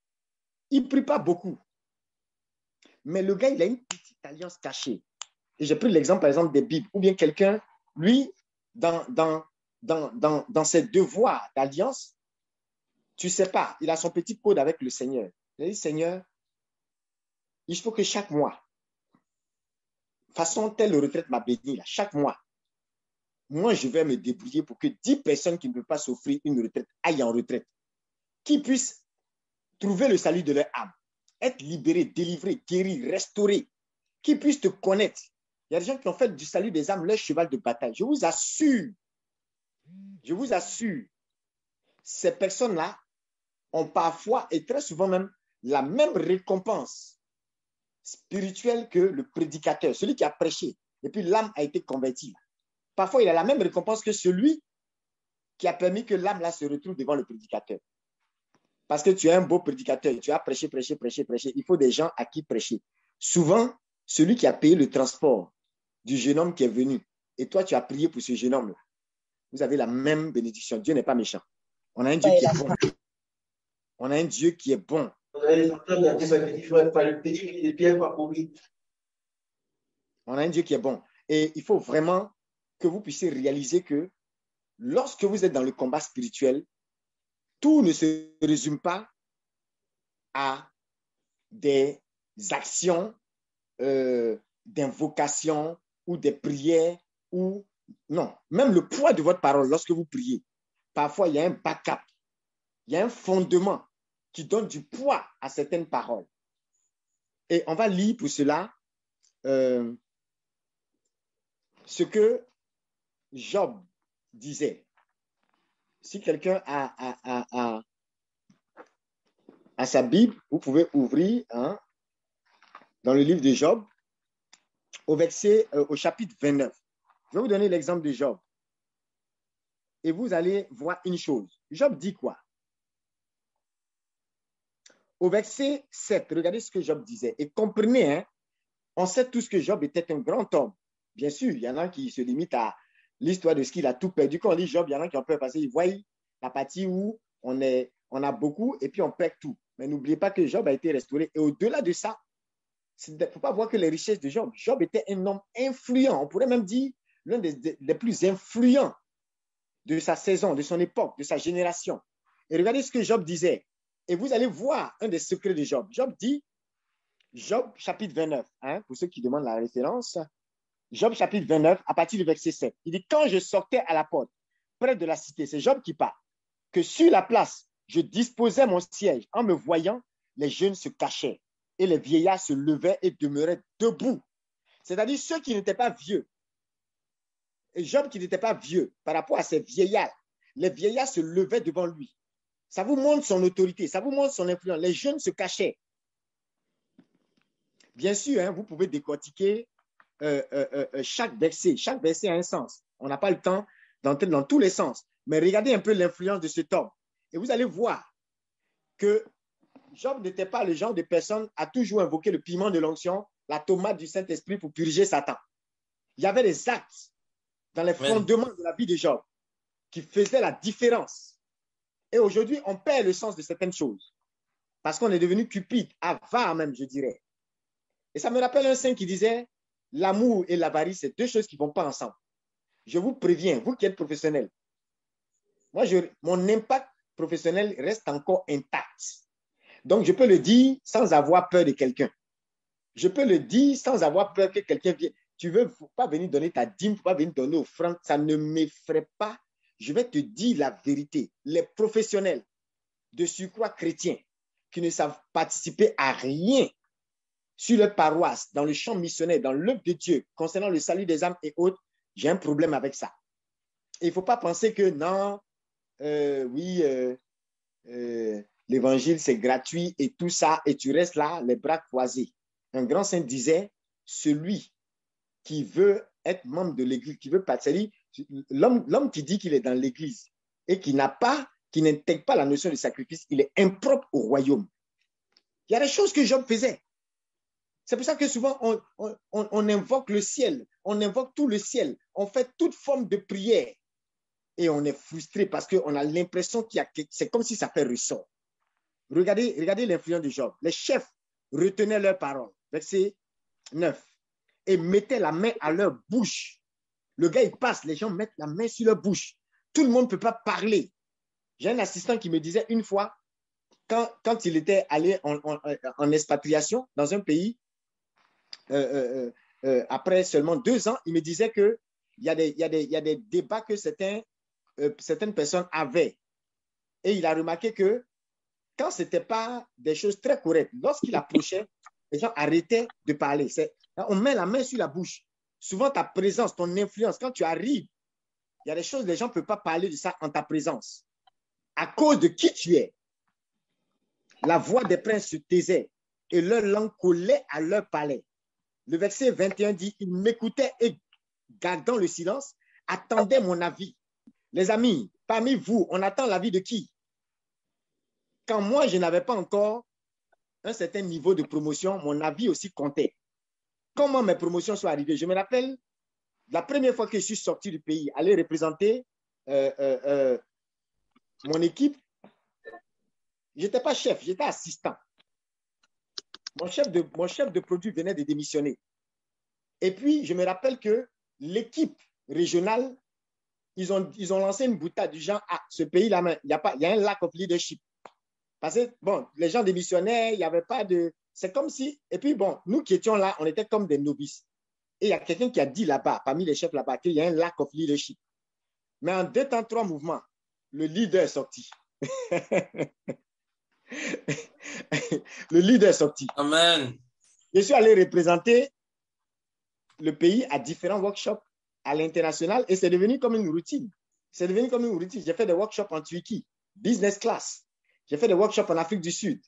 ne prie pas beaucoup. Mais le gars, il a une petite alliance cachée. Et j'ai pris l'exemple, par exemple, des Bibles. Ou bien quelqu'un, lui, dans ses devoirs d'alliance, tu ne sais pas, il a son petit code avec le Seigneur. Il a dit, Seigneur, il faut que chaque mois, façon telle retraite m'a béni, là, chaque mois, moi, je vais me débrouiller pour que 10 personnes qui ne peuvent pas s'offrir une retraite aillent en retraite, qui puissent trouver le salut de leur âme, être libérés, délivrés, guéris, restaurés, qui puissent te connaître. Il y a des gens qui ont fait du salut des âmes leur cheval de bataille. Je vous assure, ces personnes-là ont parfois et très souvent même la même récompense spirituelle que le prédicateur, celui qui a prêché, et puis l'âme a été convertie. Parfois, il a la même récompense que celui qui a permis que l'âme là se retrouve devant le prédicateur. Parce que tu es un beau prédicateur, tu as prêché. Il faut des gens à qui prêcher. Souvent, celui qui a payé le transport du jeune homme qui est venu, et toi, tu as prié pour ce jeune homme-là, vous avez la même bénédiction. Dieu n'est pas méchant. On a un Dieu qui est bon. On a un Dieu qui est bon. On a un Dieu qui est bon. Et il faut vraiment que vous puissiez réaliser que lorsque vous êtes dans le combat spirituel, tout ne se résume pas à des actions d'invocation ou des prières ou non, même le poids de votre parole lorsque vous priez. Parfois, il y a un backup, il y a un fondement qui donne du poids à certaines paroles. Et on va lire pour cela ce que Job disait. Si quelqu'un a sa Bible, vous pouvez ouvrir dans le livre de Job au chapitre 29. Je vais vous donner l'exemple de Job. Et vous allez voir une chose. Job dit quoi? Au verset 7, regardez ce que Job disait. Et comprenez, on sait tous que Job était un grand homme. Bien sûr, il y en a qui se limitent à l'histoire de ce qu'il a tout perdu. Quand on lit Job, il y en a qui ont peur parce qu'ils voient la partie où on a beaucoup et puis on perd tout. Mais n'oubliez pas que Job a été restauré. Et au-delà de ça, il ne faut pas voir que les richesses de Job. Job était un homme influent. On pourrait même dire l'un des plus influents de sa saison, de son époque, de sa génération. Et regardez ce que Job disait. Et vous allez voir un des secrets de Job. Job dit, Job chapitre 29, pour ceux qui demandent la référence, Job chapitre 29, à partir du verset 7. Il dit, quand je sortais à la porte, près de la cité, c'est Job qui parle, que sur la place, je disposais mon siège. En me voyant, les jeunes se cachaient et les vieillards se levaient et demeuraient debout. C'est-à-dire ceux qui n'étaient pas vieux. Et Job qui n'était pas vieux par rapport à ces vieillards, les vieillards se levaient devant lui. Ça vous montre son autorité, ça vous montre son influence. Les jeunes se cachaient. Bien sûr, vous pouvez décortiquer chaque verset. Chaque verset a un sens. On n'a pas le temps d'entrer dans tous les sens. Mais regardez un peu l'influence de cet homme. Et vous allez voir que Job n'était pas le genre de personne à toujours invoquer le piment de l'onction, la tomate du Saint-Esprit pour purger Satan. Il y avait des actes dans les fondements de la vie de Job qui faisaient la différence. Et aujourd'hui, on perd le sens de certaines choses parce qu'on est devenu cupide, avare même, je dirais. Et ça me rappelle un saint qui disait, l'amour et l'avarice, c'est deux choses qui ne vont pas ensemble. Je vous préviens, vous qui êtes professionnel, moi, mon impact professionnel reste encore intact. Donc, je peux le dire sans avoir peur de quelqu'un. Je peux le dire sans avoir peur que quelqu'un vienne. Tu ne veux pas venir donner ta dîme, tu ne veux pas venir donner offrande, ça ne m'effraie pas. Je vais te dire la vérité. Les professionnels de surcroît chrétiens qui ne savent participer à rien sur leur paroisse, dans le champ missionnaire, dans l'œuvre de Dieu, concernant le salut des âmes et autres, j'ai un problème avec ça. Et il ne faut pas penser que non, l'évangile c'est gratuit et tout ça, et tu restes là, les bras croisés. Un grand saint disait, celui qui veut être membre de l'église, qui veut participer, l'homme qui dit qu'il est dans l'église et qui n'intègre pas la notion de sacrifice, il est impropre au royaume. Il y a des choses que Job faisait. C'est pour ça que souvent on invoque le ciel, on invoque tout le ciel, on fait toute forme de prière et on est frustré parce qu'on a l'impression c'est comme si ça fait ressort. Regardez l'influence de Job. Les chefs retenaient leurs paroles. Verset 9. Et mettaient la main à leur bouche. Le gars, il passe, les gens mettent la main sur leur bouche. Tout le monde ne peut pas parler. J'ai un assistant qui me disait une fois, quand il était allé en expatriation dans un pays, après seulement 2 ans, il me disait que il y a des débats que certaines personnes avaient. Et il a remarqué que quand ce n'était pas des choses très correctes, lorsqu'il approchait, les gens arrêtaient de parler. On met la main sur la bouche. Souvent, ta présence, ton influence, quand tu arrives, il y a des choses, les gens ne peuvent pas parler de ça en ta présence. À cause de qui tu es, la voix des princes se taisait et leur langue collait à leur palais. Le verset 21 dit, ils m'écoutaient et, gardant le silence, attendaient mon avis. Les amis, parmi vous, on attend l'avis de qui? Quand moi, je n'avais pas encore un certain niveau de promotion, mon avis aussi comptait. Comment mes promotions sont arrivées? Je me rappelle, la première fois que je suis sorti du pays, aller représenter mon équipe, je n'étais pas chef, j'étais assistant. Mon chef de produit venait de démissionner. Et puis, je me rappelle que l'équipe régionale, ils ont lancé une boutade du genre, ah, ce pays-là, il y a un lack of leadership. Parce que, bon, les gens démissionnaient, il n'y avait pas de... C'est comme si... Et puis, bon, nous qui étions là, on était comme des novices. Et il y a quelqu'un qui a dit là-bas, parmi les chefs là-bas, qu'il y a un lack of leadership. Mais en 2 temps, 3 mouvements, le leader est sorti. Le leader est sorti. Amen. Je suis allé représenter le pays à différents workshops à l'international et c'est devenu comme une routine. C'est devenu comme une routine. J'ai fait des workshops en Turquie, business class. J'ai fait des workshops en Afrique du Sud,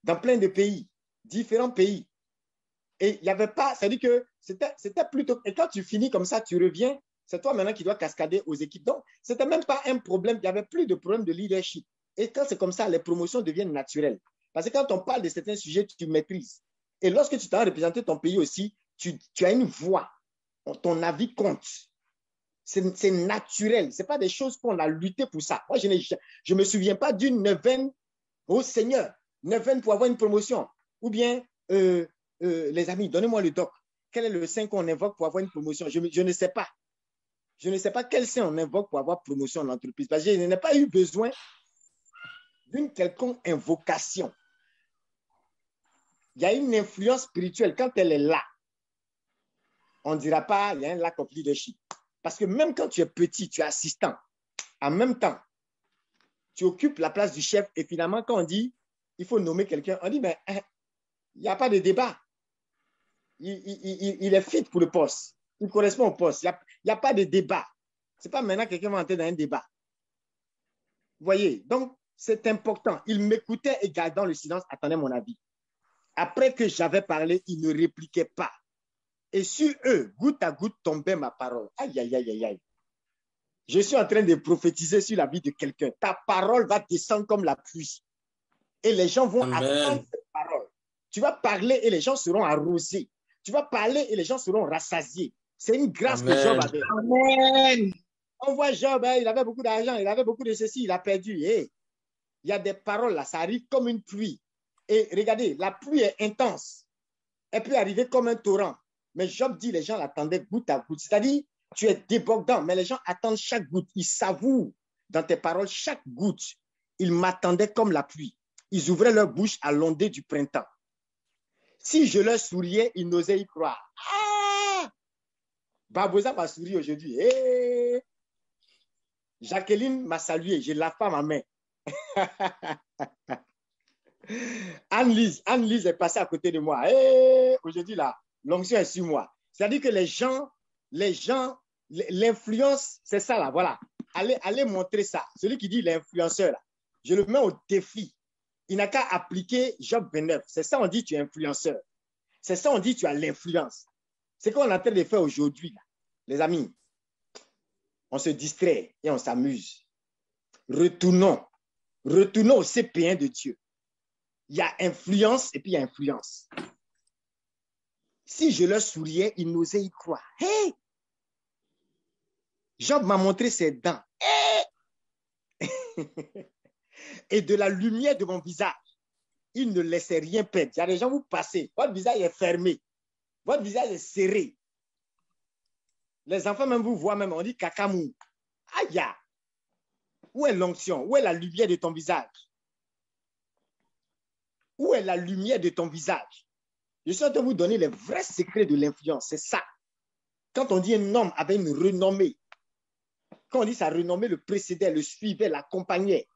dans plein de pays, différents pays. Et il n'y avait pas, c'est-à-dire que c'était plutôt... Et quand tu finis comme ça, tu reviens, c'est toi maintenant qui dois cascader aux équipes. Donc, ce n'était même pas un problème, il n'y avait plus de problème de leadership. Et quand c'est comme ça, les promotions deviennent naturelles. Parce que quand on parle de certains sujets, tu maîtrises. Et lorsque tu t'as représenté ton pays aussi, tu as une voix. Ton avis compte. C'est naturel. Ce n'est pas des choses qu'on a lutté pour ça. Moi, je ne me souviens pas d'une neuvaine, oh Seigneur, neuvaine pour avoir une promotion. Ou bien, les amis, donnez-moi le doc. Quel est le saint qu'on invoque pour avoir une promotion? Je ne sais pas. Je ne sais pas quel saint on invoque pour avoir promotion en entreprise. Parce que je n'ai pas eu besoin d'une quelconque invocation. Il y a une influence spirituelle. Quand elle est là, on ne dira pas il y a un lack of leadership. Parce que même quand tu es petit, tu es assistant. En même temps, tu occupes la place du chef et finalement, quand on dit il faut nommer quelqu'un, on dit, mais il n'y a pas de débat. Il est fit pour le poste. Il correspond au poste. Il n'y a pas de débat. Ce n'est pas maintenant que quelqu'un va entrer dans un débat. Vous voyez? Donc, c'est important. Il m'écoutait et gardant le silence, attendait mon avis. Après que j'avais parlé, il ne répliquait pas. Et sur eux, goutte à goutte, tombait ma parole. Aïe, aïe, aïe, aïe, aïe. Je suis en train de prophétiser sur la vie de quelqu'un. Ta parole va descendre comme la pluie. Et les gens vont attendre cette parole. Tu vas parler et les gens seront arrosés. Tu vas parler et les gens seront rassasiés. C'est une grâce que Job avait. Amen. On voit Job, il avait beaucoup d'argent, il avait beaucoup de ceci, il a perdu. Il y a des paroles là, ça arrive comme une pluie. Et regardez, la pluie est intense. Elle peut arriver comme un torrent. Mais Job dit, les gens l'attendaient goutte à goutte. C'est-à-dire, tu es débordant, mais les gens attendent chaque goutte. Ils savourent dans tes paroles chaque goutte. Ils m'attendaient comme la pluie. Ils ouvraient leur bouche à l'ondée du printemps. Si je leur souriais, ils n'osaient y croire. Ah! Barbosa m'a souri aujourd'hui. Hey! Jacqueline m'a salué. Je lave pas ma main. Anne-Lise est passée à côté de moi. Hey! Aujourd'hui, là, l'onction est sur moi. C'est-à-dire que les gens, l'influence, c'est ça là, voilà. Allez montrer ça. Celui qui dit l'influenceur, là, je le mets au défi. Il n'a qu'à appliquer Job 29. C'est ça, on dit tu es influenceur. C'est ça, on dit tu as l'influence. C'est ce qu'on est en train de faire aujourd'hui, là. Les amis. On se distrait et on s'amuse. Retournons au CP1 de Dieu. Il y a influence et puis il y a influence. Si je leur souriais, ils n'osaient y croire. Hey! Job m'a montré ses dents. Hey! Et de la lumière de mon visage, il ne laissait rien perdre. Il y a des gens, vous passez, votre visage est fermé, votre visage est serré. Les enfants même vous voient même, on dit cacamoun. Aïe! Où est l'onction? Où est la lumière de ton visage? Où est la lumière de ton visage? Je suis en train de vous donner les vrais secrets de l'influence. C'est ça. Quand on dit un homme avait une renommée, quand on dit sa renommée le précédait, le suivait, l'accompagnait,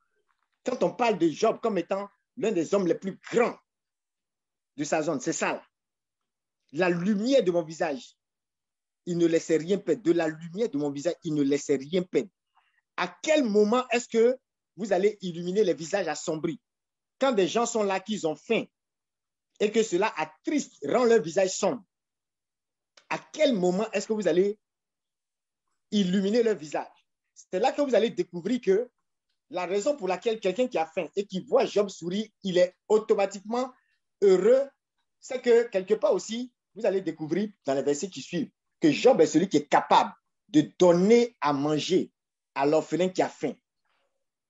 quand on parle de Job comme étant l'un des hommes les plus grands de sa zone, c'est ça. La lumière de mon visage, il ne laissait rien perdre. De la lumière de mon visage, il ne laissait rien perdre. À quel moment est-ce que vous allez illuminer les visages assombris? Quand des gens sont là, qu'ils ont faim, et que cela attriste, rend leur visage sombre. À quel moment est-ce que vous allez illuminer leur visage? C'est là que vous allez découvrir que la raison pour laquelle quelqu'un qui a faim et qui voit Job sourire, il est automatiquement heureux, c'est que quelque part aussi, vous allez découvrir dans les versets qui suivent que Job est celui qui est capable de donner à manger à l'orphelin qui a faim.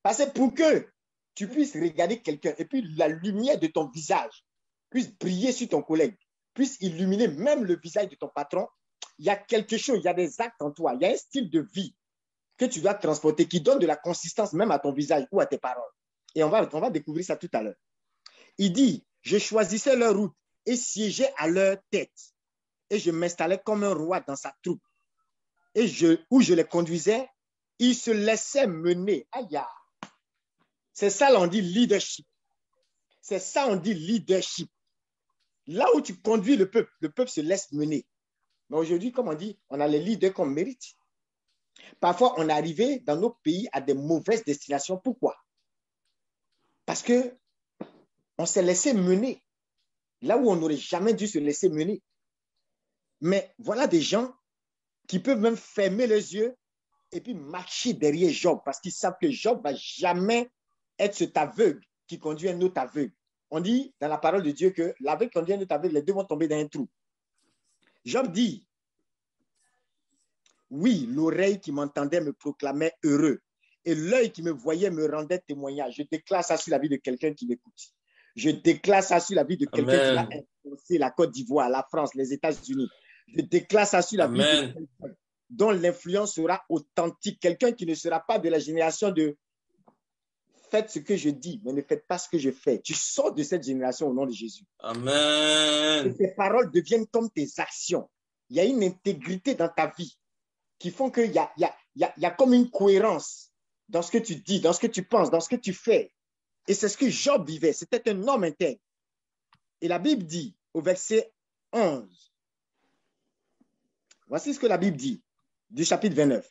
Parce que pour que tu puisses regarder quelqu'un et puis la lumière de ton visage puisse briller sur ton collègue, puisse illuminer même le visage de ton patron, il y a quelque chose, il y a des actes en toi, il y a un style de vie que tu dois transporter qui donne de la consistance même à ton visage ou à tes paroles. Et on va découvrir ça tout à l'heure. Il dit, je choisissais leur route et siégeais à leur tête. Et je m'installais comme un roi dans sa troupe. Et où je les conduisais, ils se laissaient mener. Aïe, c'est ça, on dit leadership. C'est ça, on dit leadership. Là où tu conduis le peuple se laisse mener. Mais aujourd'hui, comme on dit, on a les leaders qu'on mérite. Parfois, on est arrivé dans nos pays à des mauvaises destinations. Pourquoi? Parce qu'on s'est laissé mener là où on n'aurait jamais dû se laisser mener. Mais voilà des gens qui peuvent même fermer les yeux et puis marcher derrière Job parce qu'ils savent que Job ne va jamais être cet aveugle qui conduit un autre aveugle. On dit dans la parole de Dieu que l'aveugle conduit un autre aveugle, les deux vont tomber dans un trou. Job dit, oui, l'oreille qui m'entendait me proclamait heureux et l'œil qui me voyait me rendait témoignage. Je déclare ça sur la vie de quelqu'un qui m'écoute. Je déclare ça sur la vie de quelqu'un qui va influencer la Côte d'Ivoire, la France, les États-Unis. Je déclare ça sur la vie de quelqu'un dont l'influence sera authentique. Quelqu'un qui ne sera pas de la génération de faites ce que je dis, mais ne faites pas ce que je fais. Tu sors de cette génération au nom de Jésus. Amen. Et tes paroles deviennent comme tes actions. Il y a une intégrité dans ta vie qui font qu'il y a comme une cohérence dans ce que tu dis, dans ce que tu penses, dans ce que tu fais. Et c'est ce que Job vivait. C'était un homme intègre. Et la Bible dit au verset 11, voici ce que la Bible dit du chapitre 29.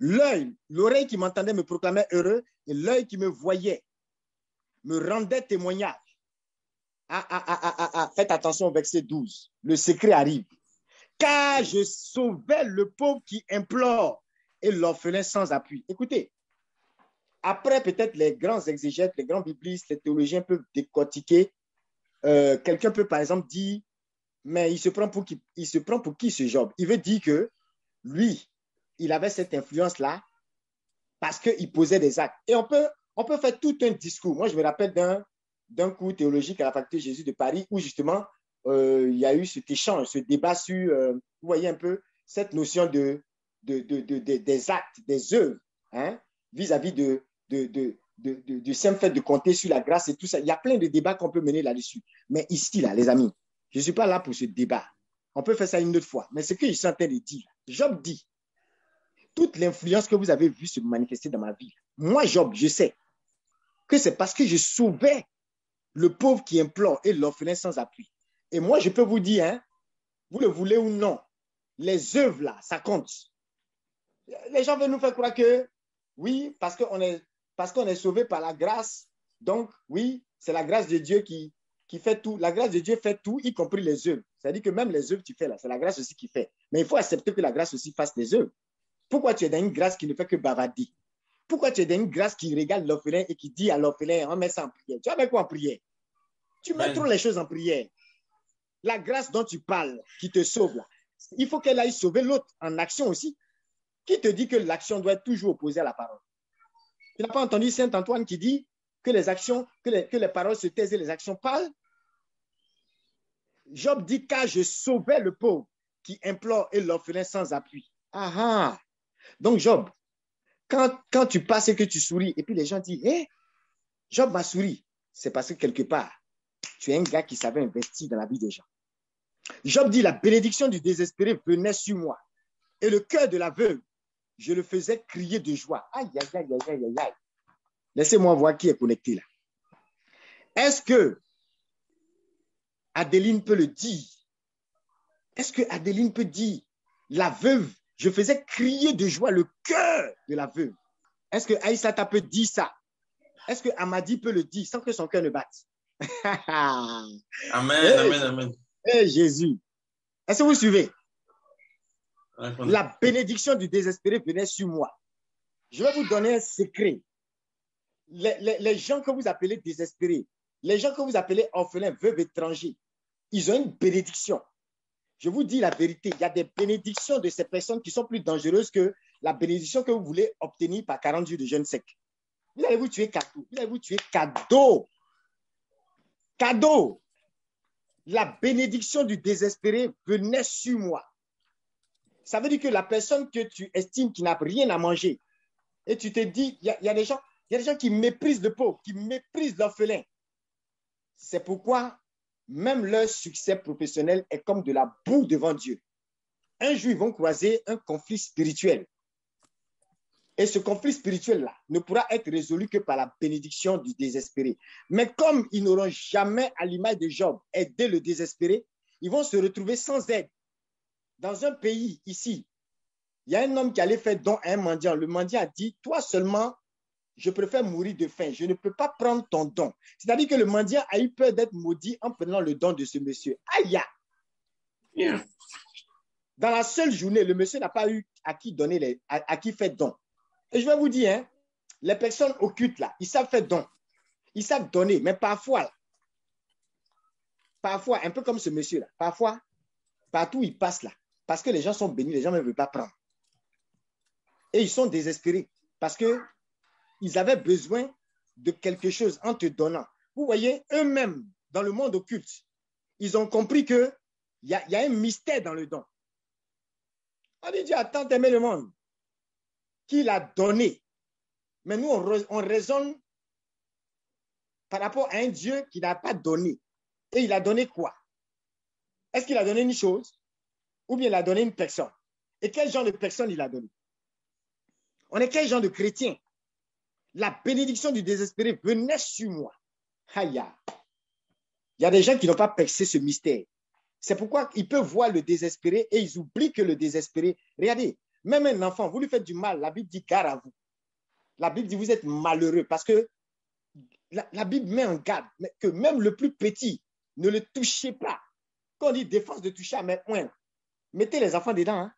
L'oreille qui m'entendait me proclamait heureux et l'œil qui me voyait me rendait témoignage. Faites attention au verset 12. Le secret arrive. Car je sauvais le pauvre qui implore et l'orphelin sans appui. Écoutez, après peut-être les grands exégètes, les grands biblistes, les théologiens peuvent décortiquer. Quelqu'un peut par exemple dire, mais il se prend pour qui ce Job? Il veut dire que lui, il avait cette influence-là parce qu'il posait des actes. Et on peut faire tout un discours. Moi, je me rappelle d'un cours théologique à la faculté Jésus de Paris où justement, il y a eu cet échange, ce débat sur, vous voyez un peu, cette notion des actes, des œuvres, hein, vis-à-vis du simple fait de compter sur la grâce et tout ça. Il y a plein de débats qu'on peut mener là-dessus. Mais ici, là, les amis, je ne suis pas là pour ce débat. On peut faire ça une autre fois. Mais ce que je suis en train de dire, Job dit, toute l'influence que vous avez vue se manifester dans ma vie, moi, Job, je sais que c'est parce que je sauvais le pauvre qui implore et l'orphelin sans appui. Et moi, je peux vous dire, hein, vous le voulez ou non, les œuvres là, ça compte. Les gens veulent nous faire croire que, oui, parce qu'on est sauvé par la grâce, donc, oui, c'est la grâce de Dieu qui fait tout. La grâce de Dieu fait tout, y compris les œuvres. C'est-à-dire que même les œuvres que tu fais là, c'est la grâce aussi qui fait. Mais il faut accepter que la grâce aussi fasse les œuvres. Pourquoi tu es dans une grâce qui ne fait que bavarder? Pourquoi tu es dans une grâce qui regarde l'orphelin et qui dit à l'orphelin, on met ça en prière? Tu vas mettre quoi en prière? Tu mets trop les choses en prière. La grâce dont tu parles, qui te sauve là, il faut qu'elle aille sauver l'autre en action aussi. Qui te dit que l'action doit être toujours opposée à la parole? Tu n'as pas entendu Saint Antoine qui dit que les actions, que les paroles se taisent et les actions parlent? Job dit, car je sauvais le pauvre qui implore et l'orphelin sans appui. Ah. Donc Job, quand tu passes et que tu souris, et puis les gens disent, hé, Job m'a souri, c'est parce que quelque part, tu es un gars qui savait investir dans la vie des gens. Job dit, la bénédiction du désespéré venait sur moi. Et le cœur de la veuve, je le faisais crier de joie. Aïe, aïe, aïe, aïe, aïe, aïe. Laissez-moi voir qui est connecté là. Est-ce que Adeline peut le dire? Est-ce que Adeline peut dire, la veuve, je faisais crier de joie le cœur de la veuve? Est-ce que Aïssata peut dire ça? Est-ce que Amadi peut le dire sans que son cœur ne batte? Amen, hey, amen, amen. Hey Jésus. Est-ce que vous suivez? La bénédiction du désespéré venait sur moi. Je vais vous donner un secret. Les gens que vous appelez désespérés, les gens que vous appelez orphelins, veuves, étrangers, ils ont une bénédiction. Je vous dis la vérité, il y a des bénédictions de ces personnes qui sont plus dangereuses que la bénédiction que vous voulez obtenir par 40 jours de jeûne sec. Vous allez vous tuer cadeau. Vous allez vous tuer cadeau. Cadeau. La bénédiction du désespéré venait sur moi. Ça veut dire que la personne que tu estimes qui n'a rien à manger, et tu te dis, il y a des gens qui méprisent le pauvre, qui méprisent l'orphelin. C'est pourquoi même leur succès professionnel est comme de la boue devant Dieu. Un jour, ils vont croiser un conflit spirituel. Et ce conflit spirituel-là ne pourra être résolu que par la bénédiction du désespéré. Mais comme ils n'auront jamais, à l'image de Job, aidé le désespéré, ils vont se retrouver sans aide. Dans un pays, ici, il y a un homme qui allait faire don à un mendiant. Le mendiant a dit, toi seulement, je préfère mourir de faim. Je ne peux pas prendre ton don. C'est-à-dire que le mendiant a eu peur d'être maudit en prenant le don de ce monsieur. Aïe! Yeah. Dans la seule journée, le monsieur n'a pas eu à qui donner, à qui faire don. Et je vais vous dire, hein, les personnes occultes là, ils savent faire don. Ils savent donner, mais parfois, un peu comme ce monsieur là, parfois, partout où ils passent là, parce que les gens sont bénis, les gens ne veulent pas prendre. Et ils sont désespérés parce qu'ils avaient besoin de quelque chose en te donnant. Vous voyez, eux-mêmes, dans le monde occulte, ils ont compris qu'il y a un mystère dans le don. On dit, Dieu a tant aimé le monde qu'il a donné. Mais nous, on raisonne par rapport à un Dieu qui n'a pas donné. Et il a donné quoi? Est-ce qu'il a donné une chose? Ou bien il a donné une personne? Et quel genre de personne il a donné? On est quel genre de chrétien? La bénédiction du désespéré venait sur moi. Aïe. Il y a des gens qui n'ont pas percé ce mystère. C'est pourquoi ils peuvent voir le désespéré et ils oublient que le désespéré, regardez, même un enfant, vous lui faites du mal, la Bible dit gare à vous. La Bible dit vous êtes malheureux parce que la Bible met en garde que même le plus petit, ne le touchez pas. Quand on dit défense de toucher à mes poings, mettez les enfants dedans. Hein.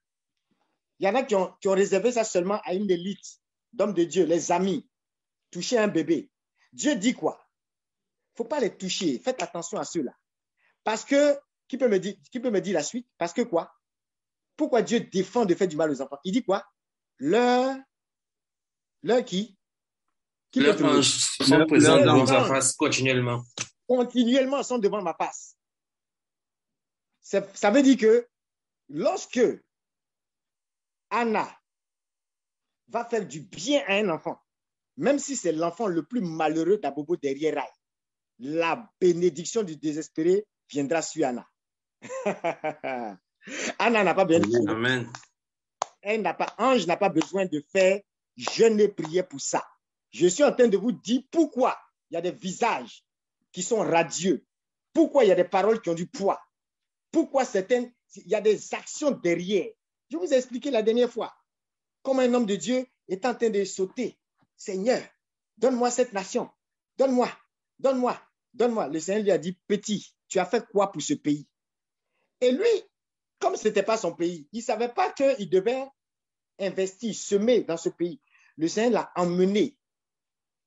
Il y en a qui ont réservé ça seulement à une élite d'hommes de Dieu, les amis. Toucher un bébé. Dieu dit quoi? Il ne faut pas les toucher. Faites attention à ceux-là. Parce que, qui peut me dire la suite? Parce que quoi? Pourquoi Dieu défend de faire du mal aux enfants? Il dit quoi? Leur qui? Leurs anges sont présents devant sa face continuellement. Continuellement sont devant ma face. Ça veut dire que lorsque Anna va faire du bien à un enfant, même si c'est l'enfant le plus malheureux d'Abobo derrière Rail, la bénédiction du désespéré viendra sur Anna. Anna n'a pas besoin. Amen. Ange n'a pas besoin de faire jeûner, prier pour ça. Je suis en train de vous dire pourquoi il y a des visages qui sont radieux. Pourquoi il y a des paroles qui ont du poids. Pourquoi il y a des actions derrière. Je vous ai expliqué la dernière fois. Comme un homme de Dieu est en train de sauter. Seigneur, donne-moi cette nation. Donne-moi. Le Seigneur lui a dit, petit, tu as fait quoi pour ce pays? Et lui, comme ce n'était pas son pays, il ne savait pas qu'il devait investir, semer dans ce pays. Le Seigneur l'a emmené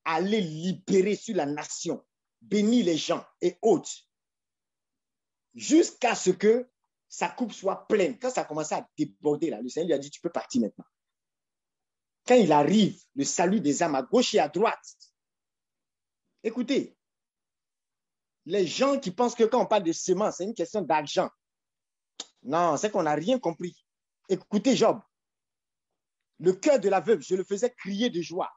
à aller libérer sur la nation, bénir les gens et autres, jusqu'à ce que sa coupe soit pleine. Quand ça a commencé à déborder, là, le Seigneur lui a dit, tu peux partir maintenant. Quand il arrive, le salut des âmes à gauche et à droite. Écoutez, les gens qui pensent que quand on parle de semences, c'est une question d'argent. Non, c'est qu'on n'a rien compris. Écoutez Job, le cœur de la veuve, je le faisais crier de joie.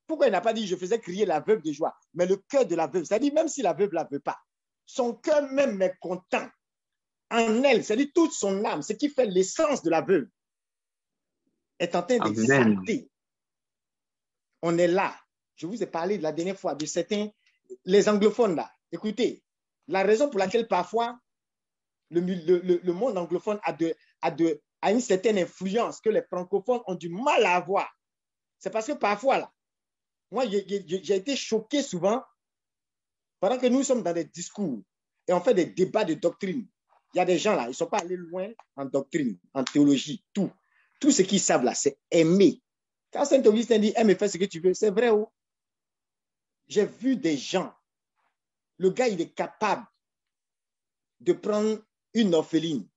Pourquoi il n'a pas dit je faisais crier la veuve de joie? Mais le cœur de la veuve, c'est-à-dire même si la veuve ne la veut pas, son cœur même est content en elle, c'est-à-dire toute son âme, ce qui fait l'essence de la veuve, est en train d'exalter. On est là. Je vous ai parlé de la dernière fois de certains, les anglophones là. Écoutez, la raison pour laquelle parfois le monde anglophone a une certaine influence que les francophones ont du mal à avoir, c'est parce que parfois là, moi j'ai été choqué souvent pendant que nous sommes dans des discours et on fait des débats de doctrine. Il y a des gens là, ils ne sont pas allés loin en doctrine, en théologie, tout. Tout ce qu'ils savent là, c'est aimer. Quand Saint-Augustin dit aime et fais ce que tu veux, c'est vrai. Oh. J'ai vu des gens, le gars il est capable de prendre une orpheline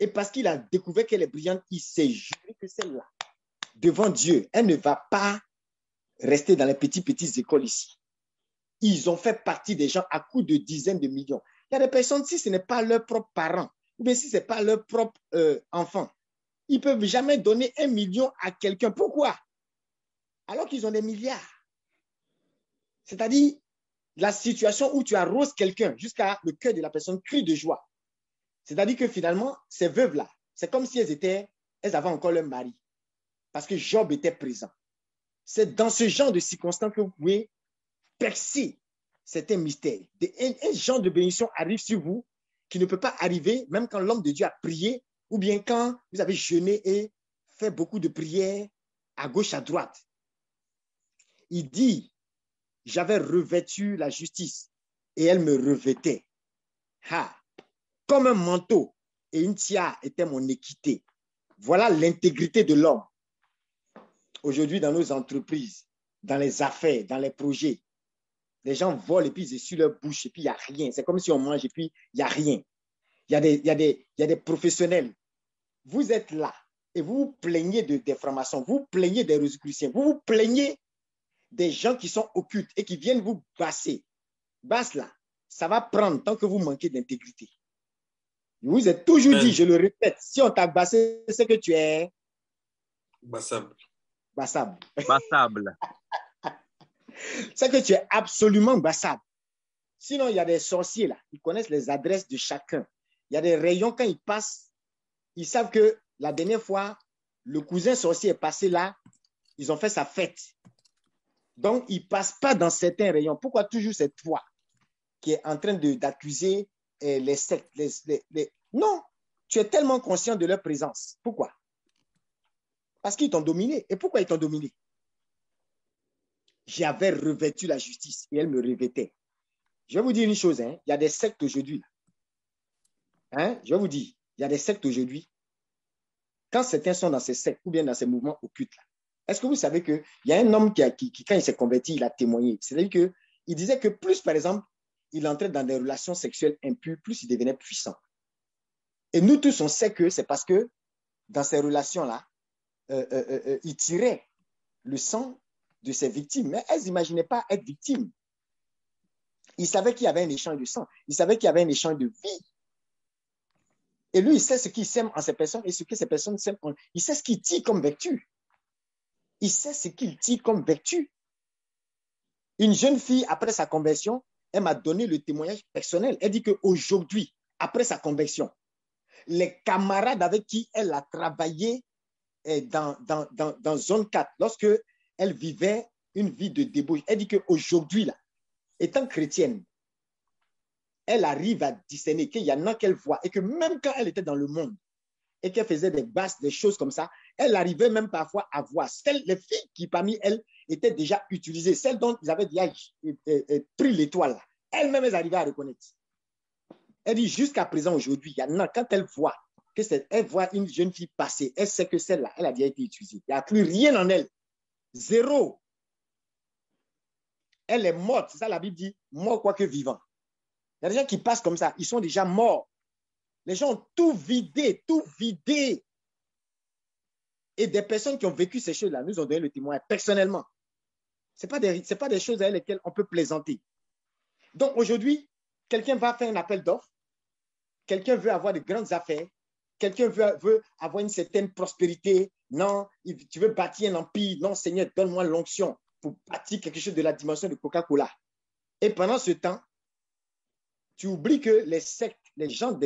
et parce qu'il a découvert qu'elle est brillante, il s'est juré que celle-là, devant Dieu, elle ne va pas rester dans les petites écoles ici. Ils ont fait partie des gens à coups de dizaines de millions. Il y a des personnes, si ce n'est pas leurs propres parents, ou bien si ce n'est pas leurs propres enfants, ils ne peuvent jamais donner 1 million à quelqu'un. Pourquoi? Alors qu'ils ont des milliards. C'est-à-dire, la situation où tu arroses quelqu'un jusqu'à le cœur de la personne crie de joie. C'est-à-dire que finalement, ces veuves-là, c'est comme si elles avaient encore leur mari. Parce que Job était présent. C'est dans ce genre de circonstances que vous pouvez percer certains mystères. Un genre de bénédiction arrive sur vous qui ne peut pas arriver même quand l'homme de Dieu a prié ou bien quand vous avez jeûné et fait beaucoup de prières à gauche, à droite. Il dit, j'avais revêtu la justice et elle me revêtait. Ha! Comme un manteau et une tiare était mon équité. Voilà l'intégrité de l'homme. Aujourd'hui, dans nos entreprises, dans les affaires, dans les projets, les gens volent et puis ils essuient leur bouche et puis il n'y a rien. C'est comme si on mange et puis il n'y a rien. Il y a des professionnels. Vous êtes là et vous vous plaignez des francs-maçons, vous vous plaignez des rosicruciens, vous vous plaignez des gens qui sont occultes et qui viennent vous basser. Basse là, ça va prendre tant que vous manquez d'intégrité. Je vous ai toujours dit, je le répète, si on t'a bassé, c'est que tu es Bassable. bassable. Bassable. C'est que tu es absolument bassable. Sinon, il y a des sorciers là, ils connaissent les adresses de chacun. Il y a des rayons, quand ils passent, ils savent que la dernière fois, le cousin sorcier est passé là, ils ont fait sa fête. Donc, ils ne passent pas dans certains rayons. Pourquoi toujours c'est toi qui es en train d'accuser les sectes? Non, tu es tellement conscient de leur présence. Pourquoi? Parce qu'ils t'ont dominé. Et pourquoi ils t'ont dominé? J'avais revêtu la justice et elle me revêtait. Je vais vous dire une chose, hein. Il y a des sectes aujourd'hui. Hein? Je vais vous dire, il y a des sectes aujourd'hui. Quand certains sont dans ces sectes ou bien dans ces mouvements occultes, là, est-ce que vous savez qu'il y a un homme qui, quand il s'est converti, il a témoigné. C'est-à-dire qu'il disait que plus, par exemple, il entrait dans des relations sexuelles impures, plus il devenait puissant. Et nous tous, on sait que c'est parce que dans ces relations-là, il tirait le sang de ses victimes. Mais elles n'imaginaient pas être victimes. Il savait qu'il y avait un échange de sang. Il savait qu'il y avait un échange de vie. Et lui, il sait ce qu'il sème en ces personnes et ce que ces personnes sèment en... Il sait ce qu'il tire comme vertu. Il sait ce qu'il tire comme vertu. Une jeune fille, après sa conversion, elle m'a donné le témoignage personnel. Elle dit qu'aujourd'hui, après sa conversion, les camarades avec qui elle a travaillé dans zone 4, lorsque elle vivait une vie de débauche, elle dit qu'aujourd'hui, là, étant chrétienne, elle arrive à discerner qu'il y en a qu'elle voit et que même quand elle était dans le monde et qu'elle faisait des basses, des choses comme ça, elle arrivait même parfois à voir. Les filles qui parmi elles étaient déjà utilisées, celles dont ils avaient déjà pris l'étoile, elles-mêmes, elles arrivaient à reconnaître. Elle dit jusqu'à présent, aujourd'hui, il y en a, quand elle voit elle voit une jeune fille passer, elle sait que celle-là, elle a déjà été utilisée. Il n'y a plus rien en elle. Zéro. Elle est morte. C'est ça la Bible dit, mort quoique vivant. Il y a des gens qui passent comme ça, ils sont déjà morts. Les gens ont tout vidé, tout vidé. Et des personnes qui ont vécu ces choses-là nous ont donné le témoin personnellement. Ce n'est pas des choses avec lesquelles on peut plaisanter. Donc aujourd'hui, quelqu'un va faire un appel d'offres, quelqu'un veut avoir de grandes affaires, quelqu'un veut avoir une certaine prospérité. Non, tu veux bâtir un empire. Non, Seigneur, donne-moi l'onction pour bâtir quelque chose de la dimension de Coca-Cola. Et pendant ce temps, tu oublies que les sectes, les gens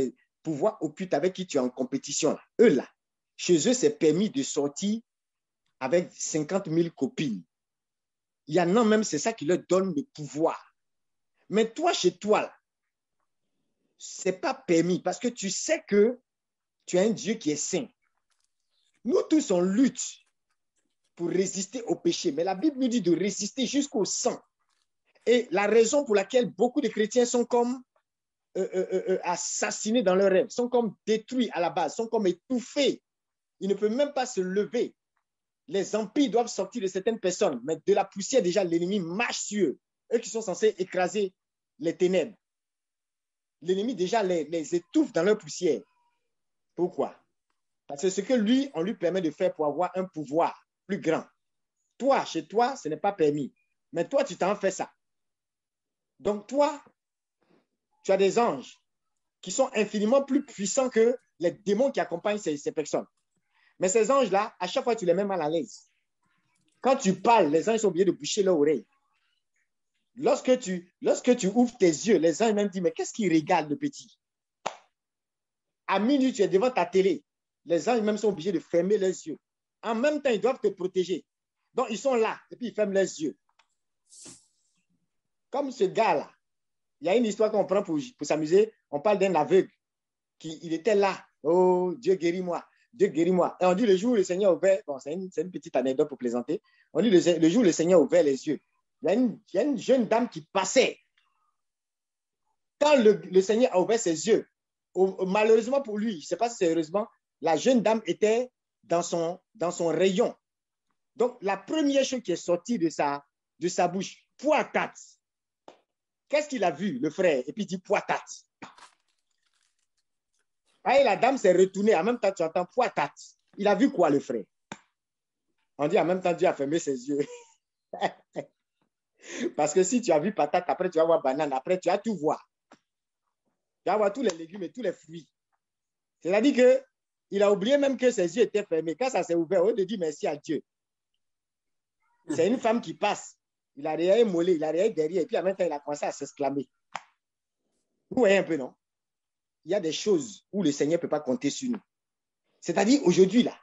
pouvoir occulte avec qui tu es en compétition, là, eux là, chez eux, c'est permis de sortir avec 50 000 copines. Il y en a même, c'est ça qui leur donne le pouvoir. Mais toi, chez toi, ce n'est pas permis parce que tu sais que tu as un Dieu qui est saint. Nous tous, on lutte pour résister au péché, mais la Bible nous dit de résister jusqu'au sang. Et la raison pour laquelle beaucoup de chrétiens sont comme assassinés dans leurs rêves, sont comme détruits à la base, sont comme étouffés. Ils ne peuvent même pas se lever. Les empires doivent sortir de certaines personnes, mais de la poussière, déjà, l'ennemi marche sur eux. Eux qui sont censés écraser les ténèbres. L'ennemi, déjà, les étouffe dans leur poussière. Pourquoi? Parce que ce que lui, on lui permet de faire pour avoir un pouvoir plus grand. Toi, chez toi, ce n'est pas permis. Mais toi, tu t'en fais ça. Donc, toi, tu as des anges qui sont infiniment plus puissants que les démons qui accompagnent ces personnes. Mais ces anges-là, à chaque fois, tu les mets mal à l'aise. Quand tu parles, les anges sont obligés de boucher leur oreille. Lorsque tu ouvres tes yeux, les anges même disent, mais qu'est-ce qu'ils regardent, le petit? À minuit, tu es devant ta télé. Les anges même sont obligés de fermer leurs yeux. En même temps, ils doivent te protéger. Donc, ils sont là, et puis ils ferment leurs yeux. Comme ce gars-là, il y a une histoire qu'on prend pour s'amuser. On parle d'un aveugle. Il était là. Oh, Dieu guéris-moi. Dieu guéris-moi. Et on dit le jour où le Seigneur a ouvert, bon, c'est une petite anecdote pour plaisanter. On dit le jour où le Seigneur a ouvert les yeux, il y a une jeune dame qui passait. Quand le Seigneur a ouvert ses yeux, malheureusement pour lui, je ne sais pas si c'est heureusement, la jeune dame était dans son rayon. Donc, la première chose qui est sortie de sa bouche, poitate. Qu'est-ce qu'il a vu, le frère? Et puis il dit poitate. Et la dame s'est retournée. En même temps, tu entends poitate. Il a vu quoi, le frère? On dit en même temps, Dieu a fermé ses yeux. Parce que si tu as vu patate, après tu vas voir banane, après tu vas tout voir. Tu vas voir tous les légumes et tous les fruits. C'est-à-dire qu'il a oublié même que ses yeux étaient fermés. Quand ça s'est ouvert, au lieu de dire merci à Dieu. C'est une femme qui passe. Il a regardé mollet, il a regardé derrière, et puis en même temps, il a commencé à s'exclamer. Vous voyez un peu, non? Il y a des choses où le Seigneur ne peut pas compter sur nous. C'est-à-dire aujourd'hui, là,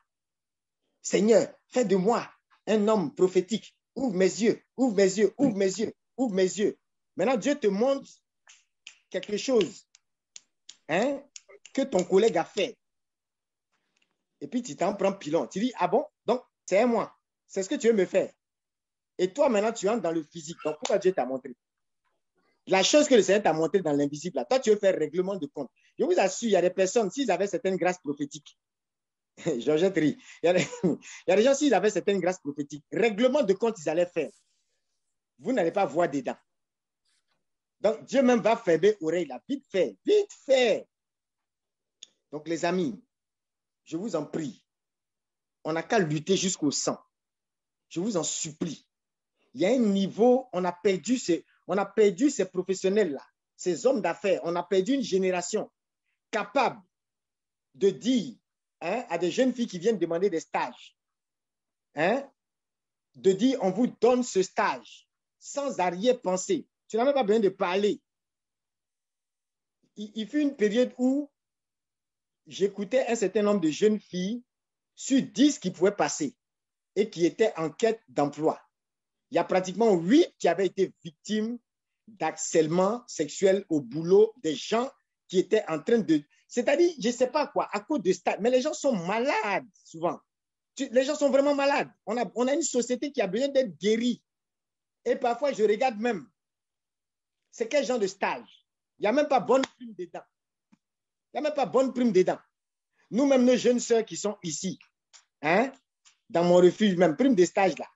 Seigneur, fais de moi un homme prophétique. Ouvre mes yeux, ouvre mes yeux, ouvre mes yeux, ouvre mes yeux. Maintenant, Dieu te montre quelque chose que ton collègue a fait. Et puis, tu t'en prends pilon. Tu dis, ah bon? Donc, c'est moi. C'est ce que tu veux me faire. Et toi, maintenant, tu entres dans le physique. Donc, pourquoi Dieu t'a montré? La chose que le Seigneur t'a montré dans l'invisible, là, toi, tu veux faire règlement de compte. Je vous assure, il y a des personnes, s'ils avaient certaines grâces prophétiques, Georgette rit, il y a des gens, s'ils avaient certaines grâces prophétiques, règlement de compte, ils allaient faire. Vous n'allez pas voir dedans. Donc, Dieu même va fermer l'oreille, là. Vite fait, vite fait. Donc, les amis, je vous en prie, on n'a qu'à lutter jusqu'au sang. Je vous en supplie. Il y a un niveau, on a perdu ces professionnels-là, ces hommes d'affaires. On a perdu une génération capable de dire à des jeunes filles qui viennent demander des stages, de dire on vous donne ce stage sans arrière-pensée. Tu n'as même pas besoin de parler. Il fut une période où j'écoutais un certain nombre de jeunes filles sur 10 qui pouvaient passer et qui étaient en quête d'emploi. Il y a pratiquement 8 qui avaient été victimes d'harcèlement sexuel au boulot, des gens qui étaient en train de... C'est-à-dire, je ne sais pas quoi, à cause de ça, mais les gens sont malades souvent. Les gens sont vraiment malades. On a une société qui a besoin d'être guérie. Et parfois, je regarde même, c'est quel genre de stage? Il n'y a même pas bonne prime dedans. Il n'y a même pas bonne prime dedans. Nous-mêmes, nos jeunes sœurs qui sont ici, dans mon refuge, même prime de stage là,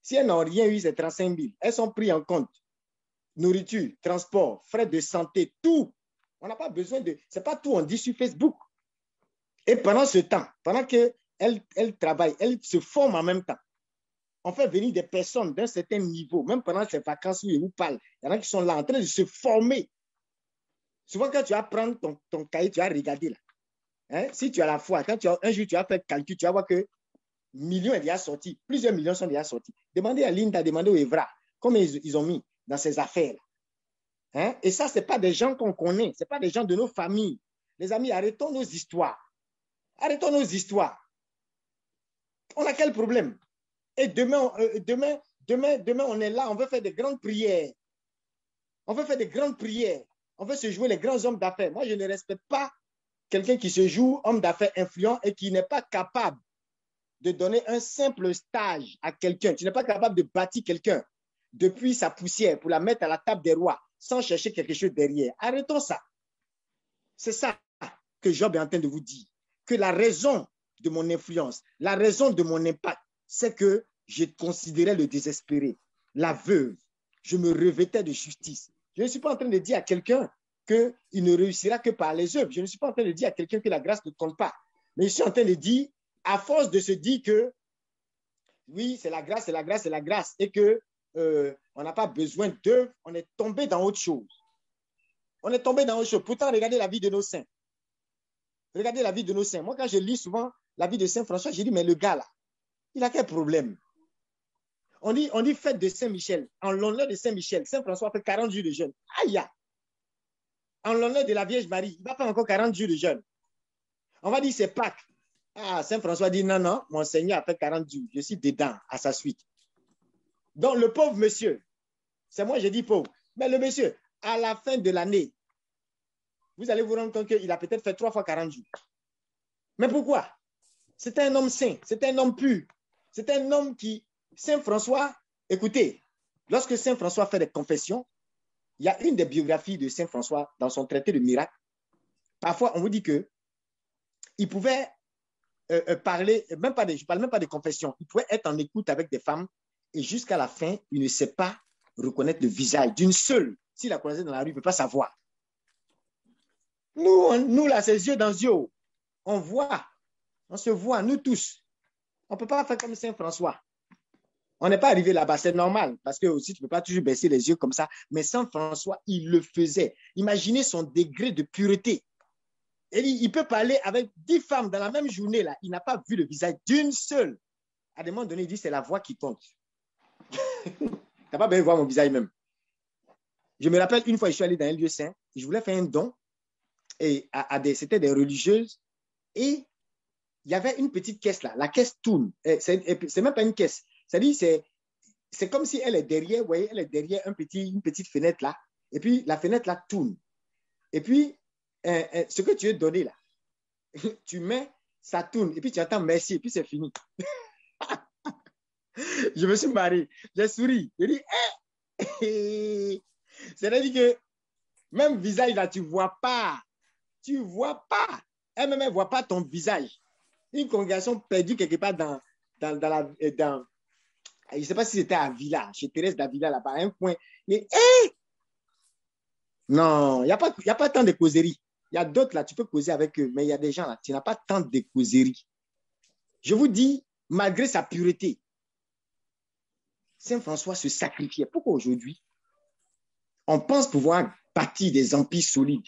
si elles n'ont rien eu, c'est 35 000. Elles sont prises en compte. Nourriture, transport, frais de santé, tout. On n'a pas besoin de... Ce n'est pas tout, on dit sur Facebook. Et pendant ce temps, pendant qu'elles travaillent, elles se forment en même temps. On fait venir des personnes d'un certain niveau, même pendant ces vacances où ils vous parlent. Il y en a qui sont là en train de se former. Souvent, quand tu vas prendre ton cahier, tu vas regarder là. Si tu as la foi, quand un jour tu vas faire le calcul, tu vas voir que millions est déjà sorti, plusieurs millions sont déjà sortis. Demandez à Linda, demandez au Evra, combien ils ont mis dans ces affaires-là. Et ça, ce n'est pas des gens qu'on connaît, ce n'est pas des gens de nos familles. Les amis, arrêtons nos histoires. Arrêtons nos histoires. On a quel problème? Et demain, on est là, on veut faire des grandes prières. On veut faire des grandes prières. On veut se jouer les grands hommes d'affaires. Moi, je ne respecte pas quelqu'un qui se joue homme d'affaires influent et qui n'est pas capable de donner un simple stage à quelqu'un. Tu n'es pas capable de bâtir quelqu'un depuis sa poussière pour la mettre à la table des rois sans chercher quelque chose derrière. Arrêtons ça. C'est ça que Job est en train de vous dire. Que la raison de mon influence, la raison de mon impact, c'est que je considérais le désespéré, la veuve. Je me revêtais de justice. Je ne suis pas en train de dire à quelqu'un qu'il ne réussira que par les œuvres. Je ne suis pas en train de dire à quelqu'un que la grâce ne compte pas. Mais je suis en train de dire, à force de se dire que oui, c'est la grâce, c'est la grâce, c'est la grâce, et qu'on n'a pas besoin d'œuvres, on est tombé dans autre chose. On est tombé dans autre chose. Pourtant, regardez la vie de nos saints. Regardez la vie de nos saints. Moi, quand je lis souvent la vie de Saint François, je dis, mais le gars là, il a quel problème? On dit fête de Saint-Michel. En l'honneur de Saint-Michel, Saint François fait 40 jours de jeûne. Aïe! En l'honneur de la Vierge Marie, il va faire encore 40 jours de jeûne. On va dire c'est Pâques. Ah, Saint François dit non, non, mon Seigneur a fait 40 jours. Je suis dedans à sa suite. Donc, le pauvre monsieur, c'est moi, je dis pauvre, mais le monsieur, à la fin de l'année, vous allez vous rendre compte qu'il a peut-être fait 3 fois 40 jours. Mais pourquoi? C'était un homme saint, c'était un homme pur. C'était un homme qui, Saint François, écoutez, lorsque Saint François fait des confessions, il y a une des biographies de Saint François dans son traité de miracles. Parfois, on vous dit qu'il pouvait parler, je ne parle même pas de confession, il pouvait être en écoute avec des femmes et jusqu'à la fin, il ne sait pas reconnaître le visage d'une seule. S'il la connaissait dans la rue, il ne peut pas savoir. Nous là, c'est yeux dans yeux. On voit, on se voit, nous tous. On ne peut pas faire comme Saint François. On n'est pas arrivé là-bas, c'est normal, parce que aussi, tu ne peux pas toujours baisser les yeux comme ça. Mais Saint François, il le faisait. Imaginez son degré de pureté. Et il peut parler avec 10 femmes dans la même journée, là. Il n'a pas vu le visage d'une seule. À un moment donné, il dit, c'est la voix qui compte. Tu n'as pas besoin de voir mon visage même. Je me rappelle, une fois, je suis allé dans un lieu saint, je voulais faire un don, et c'était des religieuses, et il y avait une petite caisse là, la caisse tourne. C'est même pas une caisse. C'est-à-dire, c'est comme si elle est derrière, vous voyez, elle est derrière une petite fenêtre là, et puis la fenêtre là tourne. Et puis, ce que tu veux donner là, tu mets, ça tourne, et puis tu attends merci, et puis c'est fini. Je me suis marié, j'ai souri, j'ai dit, c'est-à-dire que même visage là, tu ne vois pas. Tu ne vois pas. Elle-même, elle ne voit pas ton visage. Une congrégation perdue quelque part dans je ne sais pas si c'était à Villa, chez Thérèse d'Avila, là-bas, à un point. Mais, non, il n'y a pas tant de causeries. Il y a d'autres là, tu peux causer avec eux, mais il y a des gens là, tu n'as pas tant de causeries. Je vous dis, malgré sa pureté, Saint François se sacrifiait. Pourquoi aujourd'hui, on pense pouvoir bâtir des empires solides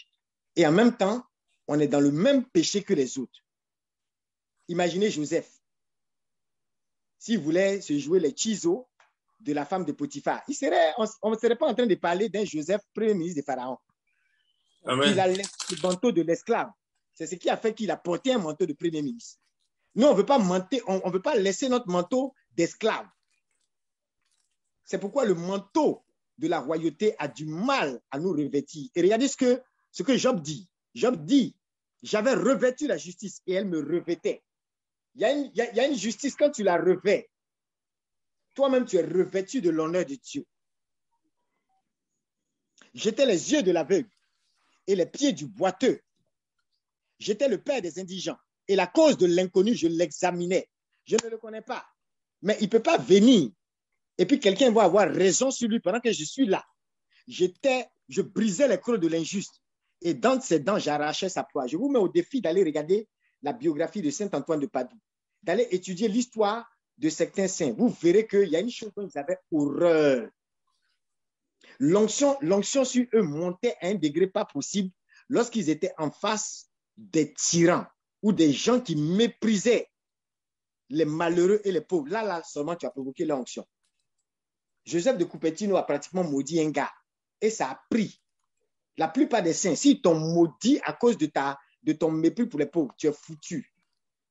et en même temps, on est dans le même péché que les autres. Imaginez Joseph. S'il voulait se jouer les chisos de la femme de Potiphar, on ne serait pas en train de parler d'un Joseph, premier ministre de Pharaon. Amen. Il a le manteau de l'esclave. C'est ce qui a fait qu'il a porté un manteau de premier ministre. Nous, on ne veut pas mentir, on ne veut pas laisser notre manteau d'esclave. C'est pourquoi le manteau de la royauté a du mal à nous revêtir. Et regardez ce que Job dit. Job dit, j'avais revêtu la justice et elle me revêtait. Il y a une justice quand tu la revêts. Toi-même, tu es revêtu de l'honneur de Dieu. J'étais les yeux de l'aveugle et les pieds du boiteux. J'étais le père des indigents et la cause de l'inconnu, je l'examinais. Je ne le connais pas, mais il ne peut pas venir. Et puis quelqu'un va avoir raison sur lui pendant que je suis là. Je brisais les crocs de l'injuste et dans ses dents, j'arrachais sa proie. Je vous mets au défi d'aller regarder la biographie de Saint Antoine de Padoue, d'aller étudier l'histoire de certains saints. Vous verrez qu'il y a une chose dont ils avaient horreur. L'onction sur eux montait à un degré pas possible lorsqu'ils étaient en face des tyrans ou des gens qui méprisaient les malheureux et les pauvres. Là, seulement, tu as provoqué l'onction. Joseph de Cupertino a pratiquement maudit un gars et ça a pris. La plupart des saints, s'ils t'ont maudit à cause de de ton mépris pour les pauvres, tu es foutu.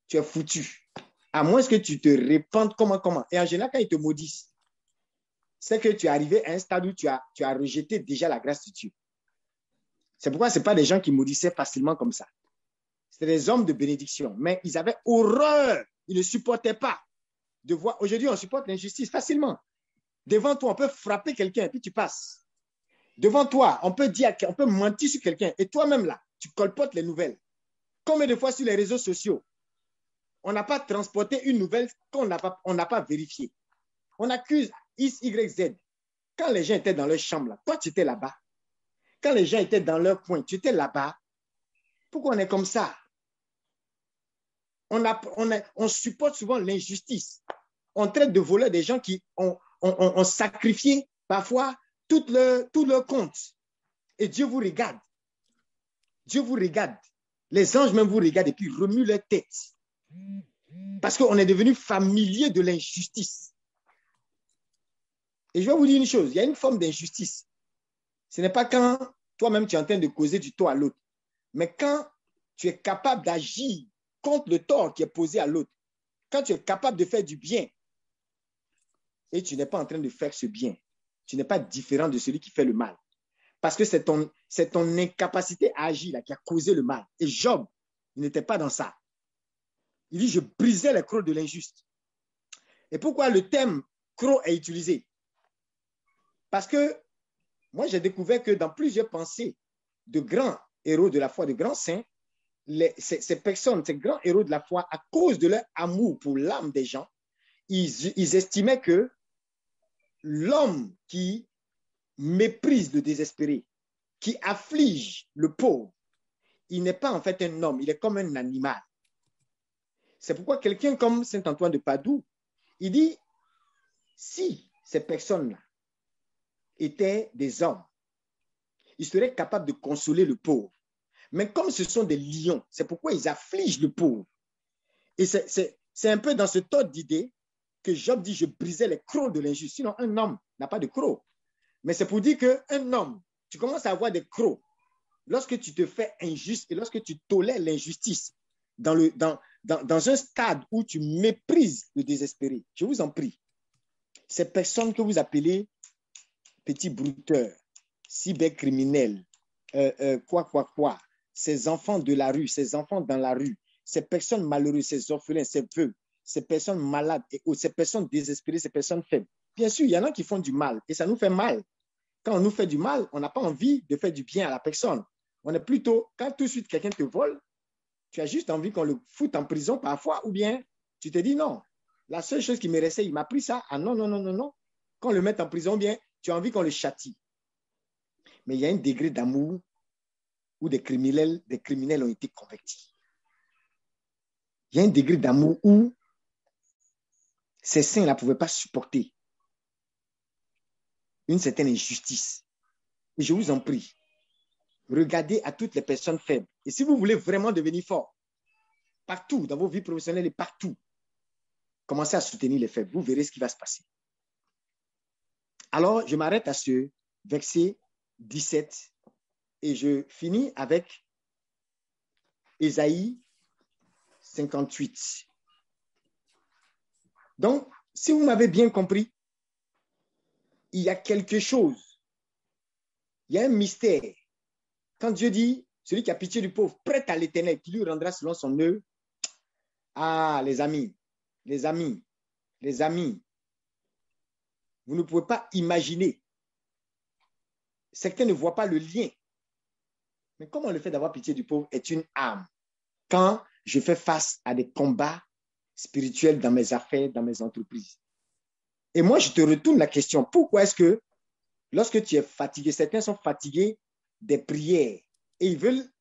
Tu es foutu. À moins que tu te répandes comment. Et en général, quand ils te maudissent, c'est que tu es arrivé à un stade où tu as rejeté déjà la grâce de Dieu. C'est pourquoi ce n'est pas des gens qui maudissaient facilement comme ça. C'était des hommes de bénédiction. Mais ils avaient horreur. Ils ne supportaient pas de voir. Aujourd'hui, on supporte l'injustice facilement. Devant toi, on peut frapper quelqu'un et puis tu passes. Devant toi, on peut mentir sur quelqu'un. Et toi-même, là, tu colpotes les nouvelles. Combien de fois sur les réseaux sociaux, on n'a pas transporté une nouvelle qu'on n'a pas vérifiée. On accuse X, Y, Z. Quand les gens étaient dans leur chambre, là, toi, tu étais là-bas. Quand les gens étaient dans leur coin, tu étais là-bas. Pourquoi on est comme ça? On supporte souvent l'injustice. On traite de voleurs des gens qui ont sacrifié parfois tout leur compte. Et Dieu vous regarde. Dieu vous regarde. Les anges même vous regardent et puis remuent leur tête. Parce qu'on est devenu familier de l'injustice. Et je vais vous dire une chose, il y a une forme d'injustice. Ce n'est pas quand toi-même tu es en train de causer du tort à l'autre, mais quand tu es capable d'agir contre le tort qui est posé à l'autre, quand tu es capable de faire du bien et tu n'es pas en train de faire ce bien, tu n'es pas différent de celui qui fait le mal. Parce que c'est ton incapacité à agir là, qui a causé le mal. Et Job, il n'était pas dans ça. Il dit, je brisais les crocs de l'injuste. Et pourquoi le terme croc est utilisé? Parce que moi, j'ai découvert que dans plusieurs pensées de grands héros de la foi, de grands saints, ces personnes, ces grands héros de la foi, à cause de leur amour pour l'âme des gens, ils estimaient que l'homme qui méprise le désespéré, qui afflige le pauvre, il n'est pas en fait un homme, il est comme un animal. C'est pourquoi quelqu'un comme saint Antoine de Padoue, il dit, si ces personnes-là étaient des hommes, ils seraient capables de consoler le pauvre. Mais comme ce sont des lions, c'est pourquoi ils affligent le pauvre. Et c'est un peu dans ce ordre d'idée que Job dit, je brisais les crocs de l'injuste. Sinon, un homme n'a pas de crocs. Mais c'est pour dire qu'un homme, tu commences à avoir des crocs lorsque tu te fais injuste et lorsque tu tolères l'injustice dans un stade où tu méprises le désespéré. Je vous en prie. Ces personnes que vous appelez petits brouteurs, cybercriminels, ces enfants de la rue, ces enfants dans la rue, ces personnes malheureuses, ces orphelins, ces veuves, ces personnes malades, ces personnes désespérées, ces personnes faibles. Bien sûr, il y en a qui font du mal et ça nous fait mal. Quand on nous fait du mal, on n'a pas envie de faire du bien à la personne. On est plutôt, quand tout de suite quelqu'un te vole, tu as juste envie qu'on le foute en prison parfois, ou bien tu te dis non, la seule chose qui me restait, il m'a pris ça. Ah non, non, non, non, non. Qu'on le mette en prison, bien, tu as envie qu'on le châtie. Mais il y a un degré d'amour où des criminels ont été convertis. Il y a un degré d'amour où ces saints-là ne pouvaient pas supporter une certaine injustice. Et je vous en prie, regardez à toutes les personnes faibles. Et si vous voulez vraiment devenir fort, partout, dans vos vies professionnelles et partout, commencez à soutenir les faibles. Vous verrez ce qui va se passer. Alors, je m'arrête à ce verset 17 et je finis avec Ésaïe 58. Donc, si vous m'avez bien compris, il y a quelque chose, il y a un mystère. Quand Dieu dit, celui qui a pitié du pauvre, prête à l'Éternel, qui lui rendra selon son œuvre. Ah, les amis, vous ne pouvez pas imaginer. Certains ne voient pas le lien. Mais comment le fait d'avoir pitié du pauvre est une arme? Quand je fais face à des combats spirituels dans mes affaires, dans mes entreprises. Et moi, je te retourne la question. Pourquoi est-ce que lorsque tu es fatigué, certains sont fatigués des prières et ils veulent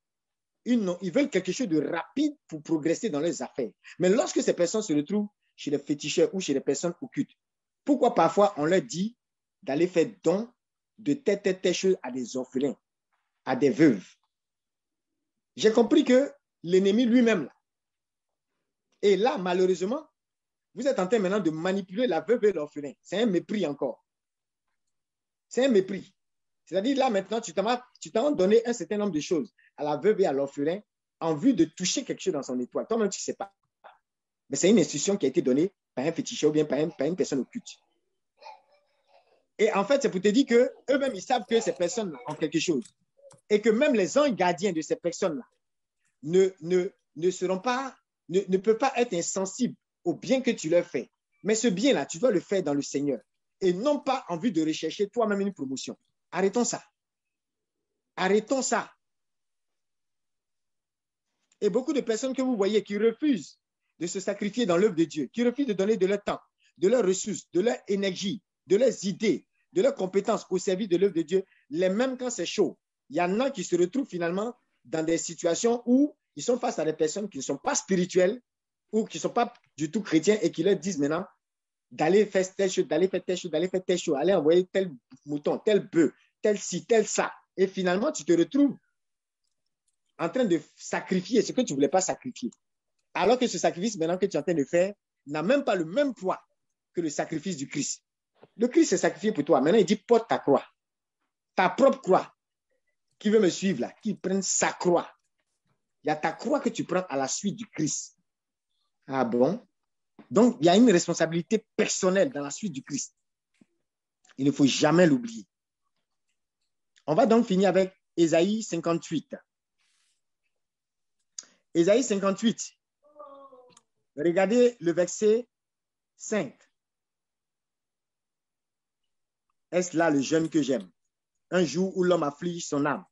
quelque chose de rapide pour progresser dans leurs affaires. Mais lorsque ces personnes se retrouvent chez les féticheurs ou chez les personnes occultes, pourquoi parfois on leur dit d'aller faire don de telle chose à des orphelins, à des veuves? J'ai compris que l'ennemi lui-même, là, et là, malheureusement, vous êtes en train maintenant de manipuler la veuve et l'orphelin. C'est un mépris encore. C'est un mépris. C'est-à-dire là, maintenant, tu t'en donné un certain nombre de choses à la veuve et à l'orphelin, en vue de toucher quelque chose dans son étoile. Toi-même, tu ne sais pas. Mais c'est une instruction qui a été donnée par un féticheur ou bien par une personne occulte. Et en fait, c'est pour te dire qu'eux-mêmes, ils savent que ces personnes ont quelque chose. Et que même les anges gardiens de ces personnes-là ne seront pas, ne peuvent pas être insensibles au bien que tu leur fais. Mais ce bien-là, tu dois le faire dans le Seigneur. Et non pas en vue de rechercher toi-même une promotion. Arrêtons ça. Arrêtons ça. Et beaucoup de personnes que vous voyez qui refusent de se sacrifier dans l'œuvre de Dieu, qui refusent de donner de leur temps, de leurs ressources, de leur énergie, de leurs idées, de leurs compétences au service de l'œuvre de Dieu, les mêmes quand c'est chaud. Il y en a qui se retrouvent finalement dans des situations où ils sont face à des personnes qui ne sont pas spirituelles ou qui ne sont pas du tout chrétiens et qui leur disent maintenant d'aller faire telle chose, d'aller faire telle chose, d'aller faire telle chose, aller envoyer tel mouton, tel bœuf, tel ci, tel ça. Et finalement, tu te retrouves en train de sacrifier ce que tu ne voulais pas sacrifier. Alors que ce sacrifice maintenant que tu es en train de faire n'a même pas le même poids que le sacrifice du Christ. Le Christ s'est sacrifié pour toi. Maintenant, il dit porte ta croix, ta propre croix. Qui veut me suivre là, qui prenne sa croix. Il y a ta croix que tu prends à la suite du Christ. Ah bon? Donc, il y a une responsabilité personnelle dans la suite du Christ. Il ne faut jamais l'oublier. On va donc finir avec Ésaïe 58. Ésaïe 58. Regardez le verset 5. Est-ce là le jeûne que j'aime? Un jour où l'homme afflige son âme,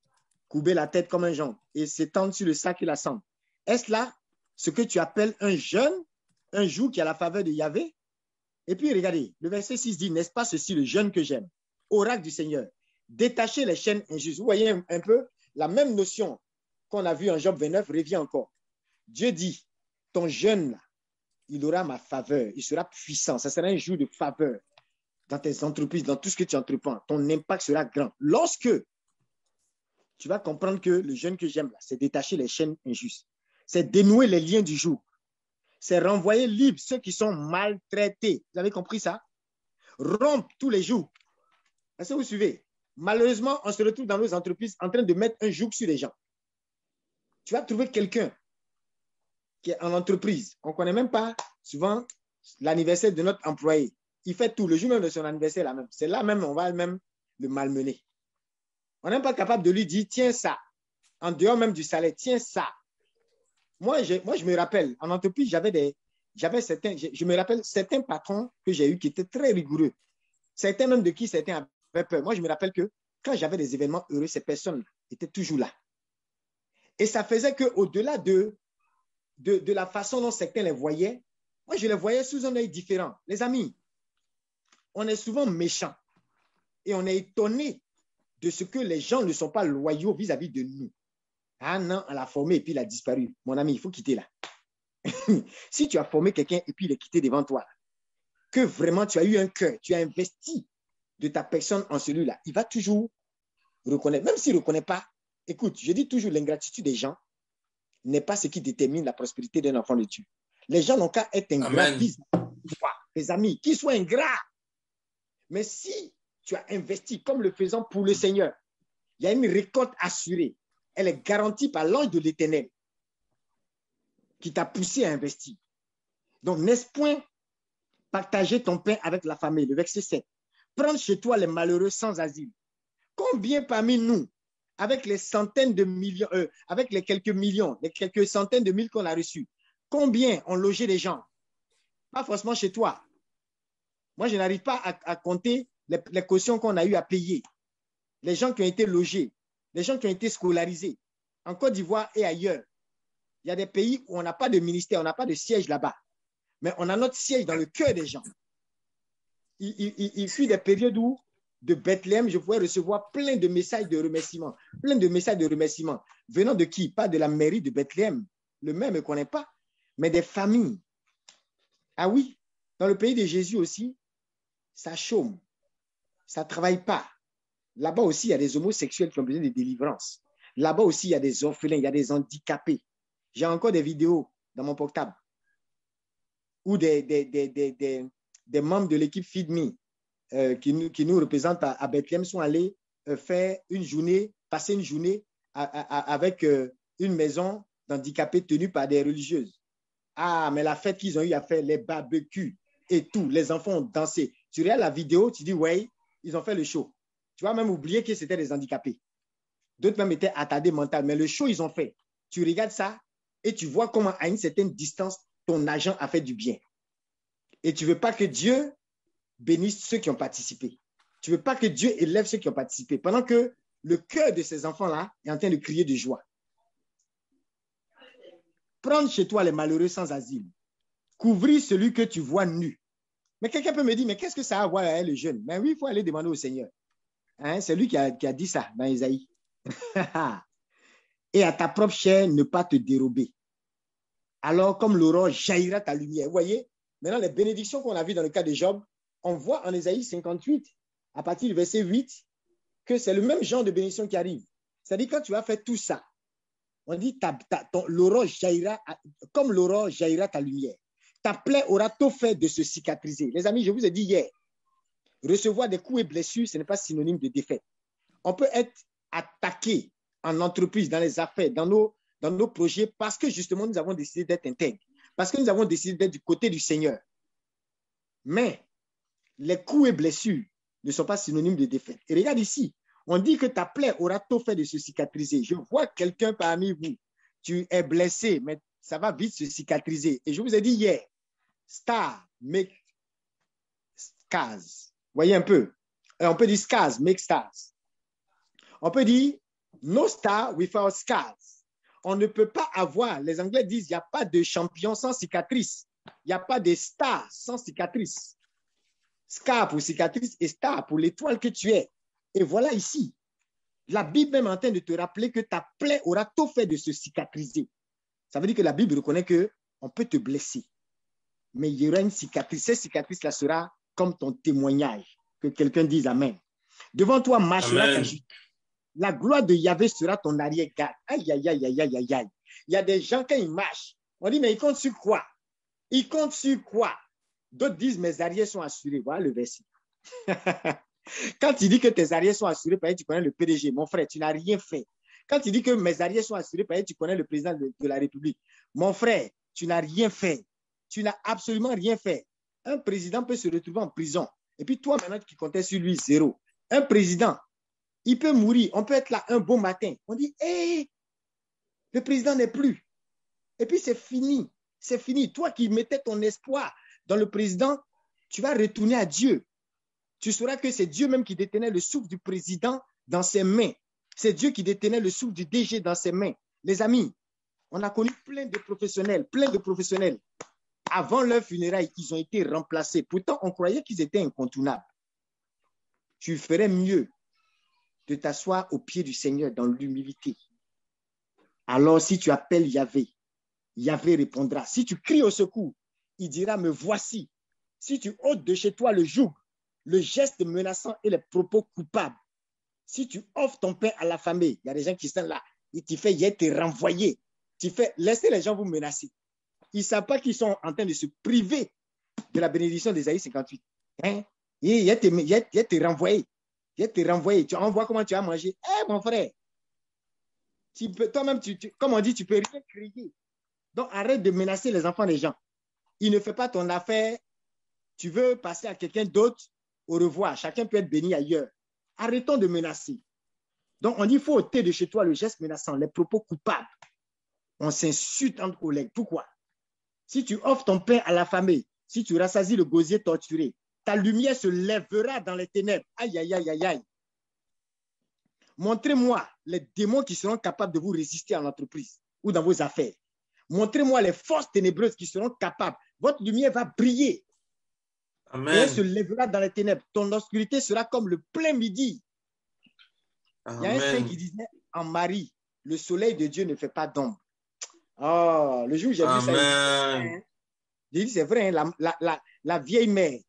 courber la tête comme un jonc et s'étendre sur le sac et la cendre. Est-ce là ce que tu appelles un jeûne, un jour qui a la faveur de Yahvé? Et puis regardez, le verset 6 dit, n'est-ce pas ceci le jeûne que j'aime? Oracle du Seigneur, détachez les chaînes injustes. Vous voyez un peu la même notion qu'on a vue en Job 29 revient encore. Dieu dit, ton jeûne là, il aura ma faveur, il sera puissant, ça sera un jour de faveur. Dans tes entreprises, dans tout ce que tu entreprends, ton impact sera grand. Lorsque tu vas comprendre que le jeûne que j'aime, c'est détacher les chaînes injustes, c'est dénouer les liens du jour, c'est renvoyer libres ceux qui sont maltraités. Vous avez compris ça? Rompre tous les jours. Est-ce que vous suivez? Malheureusement, on se retrouve dans nos entreprises en train de mettre un joug sur les gens. Tu vas trouver quelqu'un qui est en entreprise. On ne connaît même pas souvent l'anniversaire de notre employé. Il fait tout, le jour même de son anniversaire, là même. C'est là même, on va même le malmener. On n'est pas capable de lui dire, tiens ça, en dehors même du salaire, tiens ça. Moi, je me rappelle, en entreprise, je me rappelle certains patrons que j'ai eus qui étaient très rigoureux. Certains même de qui certains avaient peur. Moi, je me rappelle que quand j'avais des événements heureux, ces personnes étaient toujours là. Et ça faisait qu'au-delà de la façon dont certains les voyaient, moi, je les voyais sous un œil différent. Les amis, on est souvent méchants et on est étonné de ce que les gens ne sont pas loyaux vis-à-vis de nous. Ah non, on l'a formé et puis il a disparu. Mon ami, il faut quitter là. Si tu as formé quelqu'un et puis il est quitté devant toi, que vraiment tu as eu un cœur, tu as investi de ta personne en celui-là, il va toujours reconnaître. Même s'il ne reconnaît pas, écoute, je dis toujours, l'ingratitude des gens n'est pas ce qui détermine la prospérité d'un enfant de Dieu. Les gens n'ont qu'à être ingrats. Les amis, qu'ils soient ingrats. Mais si tu as investi comme le faisant pour le Seigneur, il y a une récolte assurée. Elle est garantie par l'ange de l'Éternel qui t'a poussé à investir. Donc, n'est-ce point partager ton pain avec la famille? Le verset 7. Prendre chez toi les malheureux sans asile. Combien parmi nous, avec les centaines de millions, avec les quelques millions, les quelques centaines de mille qu'on a reçus, combien ont logé des gens? Pas forcément chez toi. Moi, je n'arrive pas à compter les cautions qu'on a eu à payer. Les gens qui ont été logés, les gens qui ont été scolarisés. En Côte d'Ivoire et ailleurs, il y a des pays où on n'a pas de ministère, on n'a pas de siège là-bas. Mais on a notre siège dans le cœur des gens. Il fut des périodes où, de Bethléem, je pouvais recevoir plein de messages de remerciement. Plein de messages de remerciement. Venant de qui? Pas de la mairie de Bethléem. Le maire ne me connaît pas. Mais des familles. Ah oui, dans le pays de Jésus aussi, ça chôme. Ça ne travaille pas. Là-bas aussi, il y a des homosexuels qui ont besoin de délivrance. Là-bas aussi, il y a des orphelins, il y a des handicapés. J'ai encore des vidéos dans mon portable où des membres de l'équipe Feed Me qui nous représentent à Bethléem sont allés passer une journée avec une maison d'handicapés tenus par des religieuses. Ah, mais la fête qu'ils ont eu à faire, les barbecues et tout, les enfants ont dansé. Tu regardes la vidéo, tu dis, ouais, ils ont fait le show. Tu vas même oublier que c'était des handicapés. D'autres même étaient attardés mentalement, mais le show, ils ont fait. Tu regardes ça et tu vois comment, à une certaine distance, ton agent a fait du bien. Et tu ne veux pas que Dieu bénisse ceux qui ont participé. Tu ne veux pas que Dieu élève ceux qui ont participé, pendant que le cœur de ces enfants-là est en train de crier de joie. Prendre chez toi les malheureux sans asile. Couvrir celui que tu vois nu. Mais quelqu'un peut me dire, mais qu'est-ce que ça a à voir avec le jeune? Mais oui, il faut aller demander au Seigneur. Hein, c'est lui qui a dit ça dans Isaïe. Et à ta propre chair, ne pas te dérober. Alors, comme l'aurore jaillira ta lumière. Vous voyez, maintenant, les bénédictions qu'on a vues dans le cas de Job, on voit en Isaïe 58, à partir du verset 8, que c'est le même genre de bénédiction qui arrive. C'est-à-dire, quand tu as fait tout ça, on dit, l'aurore jaillira, comme l'aurore jaillira ta lumière. Ta plaie aura tout fait de se cicatriser. Les amis, je vous ai dit hier, recevoir des coups et blessures, ce n'est pas synonyme de défaite. On peut être attaqué en entreprise, dans les affaires, dans nos projets, parce que justement, nous avons décidé d'être intègres, parce que nous avons décidé d'être du côté du Seigneur. Mais les coups et blessures ne sont pas synonymes de défaite. Et regarde ici, on dit que ta plaie aura tout fait de se cicatriser. Je vois quelqu'un parmi vous, tu es blessé, mais ça va vite se cicatriser. Et je vous ai dit hier, star make scars. Voyez un peu. On peut dire scars make stars. On peut dire no star without scars. On ne peut pas avoir, les Anglais disent, il n'y a pas de champion sans cicatrice. Il n'y a pas de star sans cicatrice. Scar pour cicatrice et star pour l'étoile que tu es. Et voilà ici, la Bible même est en train de te rappeler que ta plaie aura tout fait de se cicatriser. Ça veut dire que la Bible reconnaît qu'on peut te blesser. Mais il y aura une cicatrice. Cette cicatrice-là sera comme ton témoignage. Que quelqu'un dise Amen. Devant toi marchera ta justice. La gloire de Yahvé sera ton arrière-garde. Aïe, aïe, aïe, aïe, aïe, aïe, aïe. Il y a des gens, quand ils marchent, on dit, mais ils comptent sur quoi? Ils comptent sur quoi? D'autres disent, mes arrières sont assurés. Voilà le verset. Quand tu dis que tes arrières sont assurées, tu connais le PDG. Mon frère, tu n'as rien fait. Quand tu dis que mes arrières sont assurées, tu connais le président de la République. Mon frère, tu n'as rien fait. Tu n'as absolument rien fait. Un président peut se retrouver en prison. Et puis toi, maintenant, qui comptais sur lui, zéro. Un président, il peut mourir. On peut être là un beau matin. On dit, hé, le président n'est plus. Et puis c'est fini. C'est fini. Toi qui mettais ton espoir dans le président, tu vas retourner à Dieu. Tu sauras que c'est Dieu même qui détenait le souffle du président dans ses mains. C'est Dieu qui détenait le souffle du DG dans ses mains. Les amis, on a connu plein de professionnels. Avant leur funérailles, ils ont été remplacés. Pourtant, on croyait qu'ils étaient incontournables. Tu ferais mieux de t'asseoir au pied du Seigneur dans l'humilité. Alors, si tu appelles Yahvé, Yahvé répondra. Si tu cries au secours, il dira, me voici. Si tu ôtes de chez toi le joug, le geste menaçant et les propos coupables, si tu offres ton pain à la famille, il y a des gens qui sont là, et tu fais, il te renvoyer. Tu fais, laissez les gens vous menacer. Ils ne savent pas qu'ils sont en train de se priver de la bénédiction d'Ésaïe 58. Hein? Il te renvoyer. Il te renvoyer. Tu envoies comment tu as mangé. Mon frère, toi-même, comme on dit, tu ne peux rien crier. Donc, arrête de menacer les enfants des gens. Il ne fait pas ton affaire. Tu veux passer à quelqu'un d'autre. Au revoir. Chacun peut être béni ailleurs. Arrêtons de menacer. Donc, on dit, il faut ôter de chez toi le geste menaçant, les propos coupables. On s'insulte entre collègues. Pourquoi? Si tu offres ton pain à la famille, si tu rassasies le gosier torturé, ta lumière se lèvera dans les ténèbres. Aïe, aïe, aïe, aïe, aïe. Montrez-moi les démons qui seront capables de vous résister en entreprise ou dans vos affaires. Montrez-moi les forces ténébreuses qui seront capables. Votre lumière va briller. Amen. Et elle se lèvera dans les ténèbres. Ton obscurité sera comme le plein midi. Amen. Il y a un saint qui disait, en Marie, le soleil de Dieu ne fait pas d'ombre. Oh, le jour où j'ai vu ça, j'ai dit, c'est vrai, hein, la vieille mère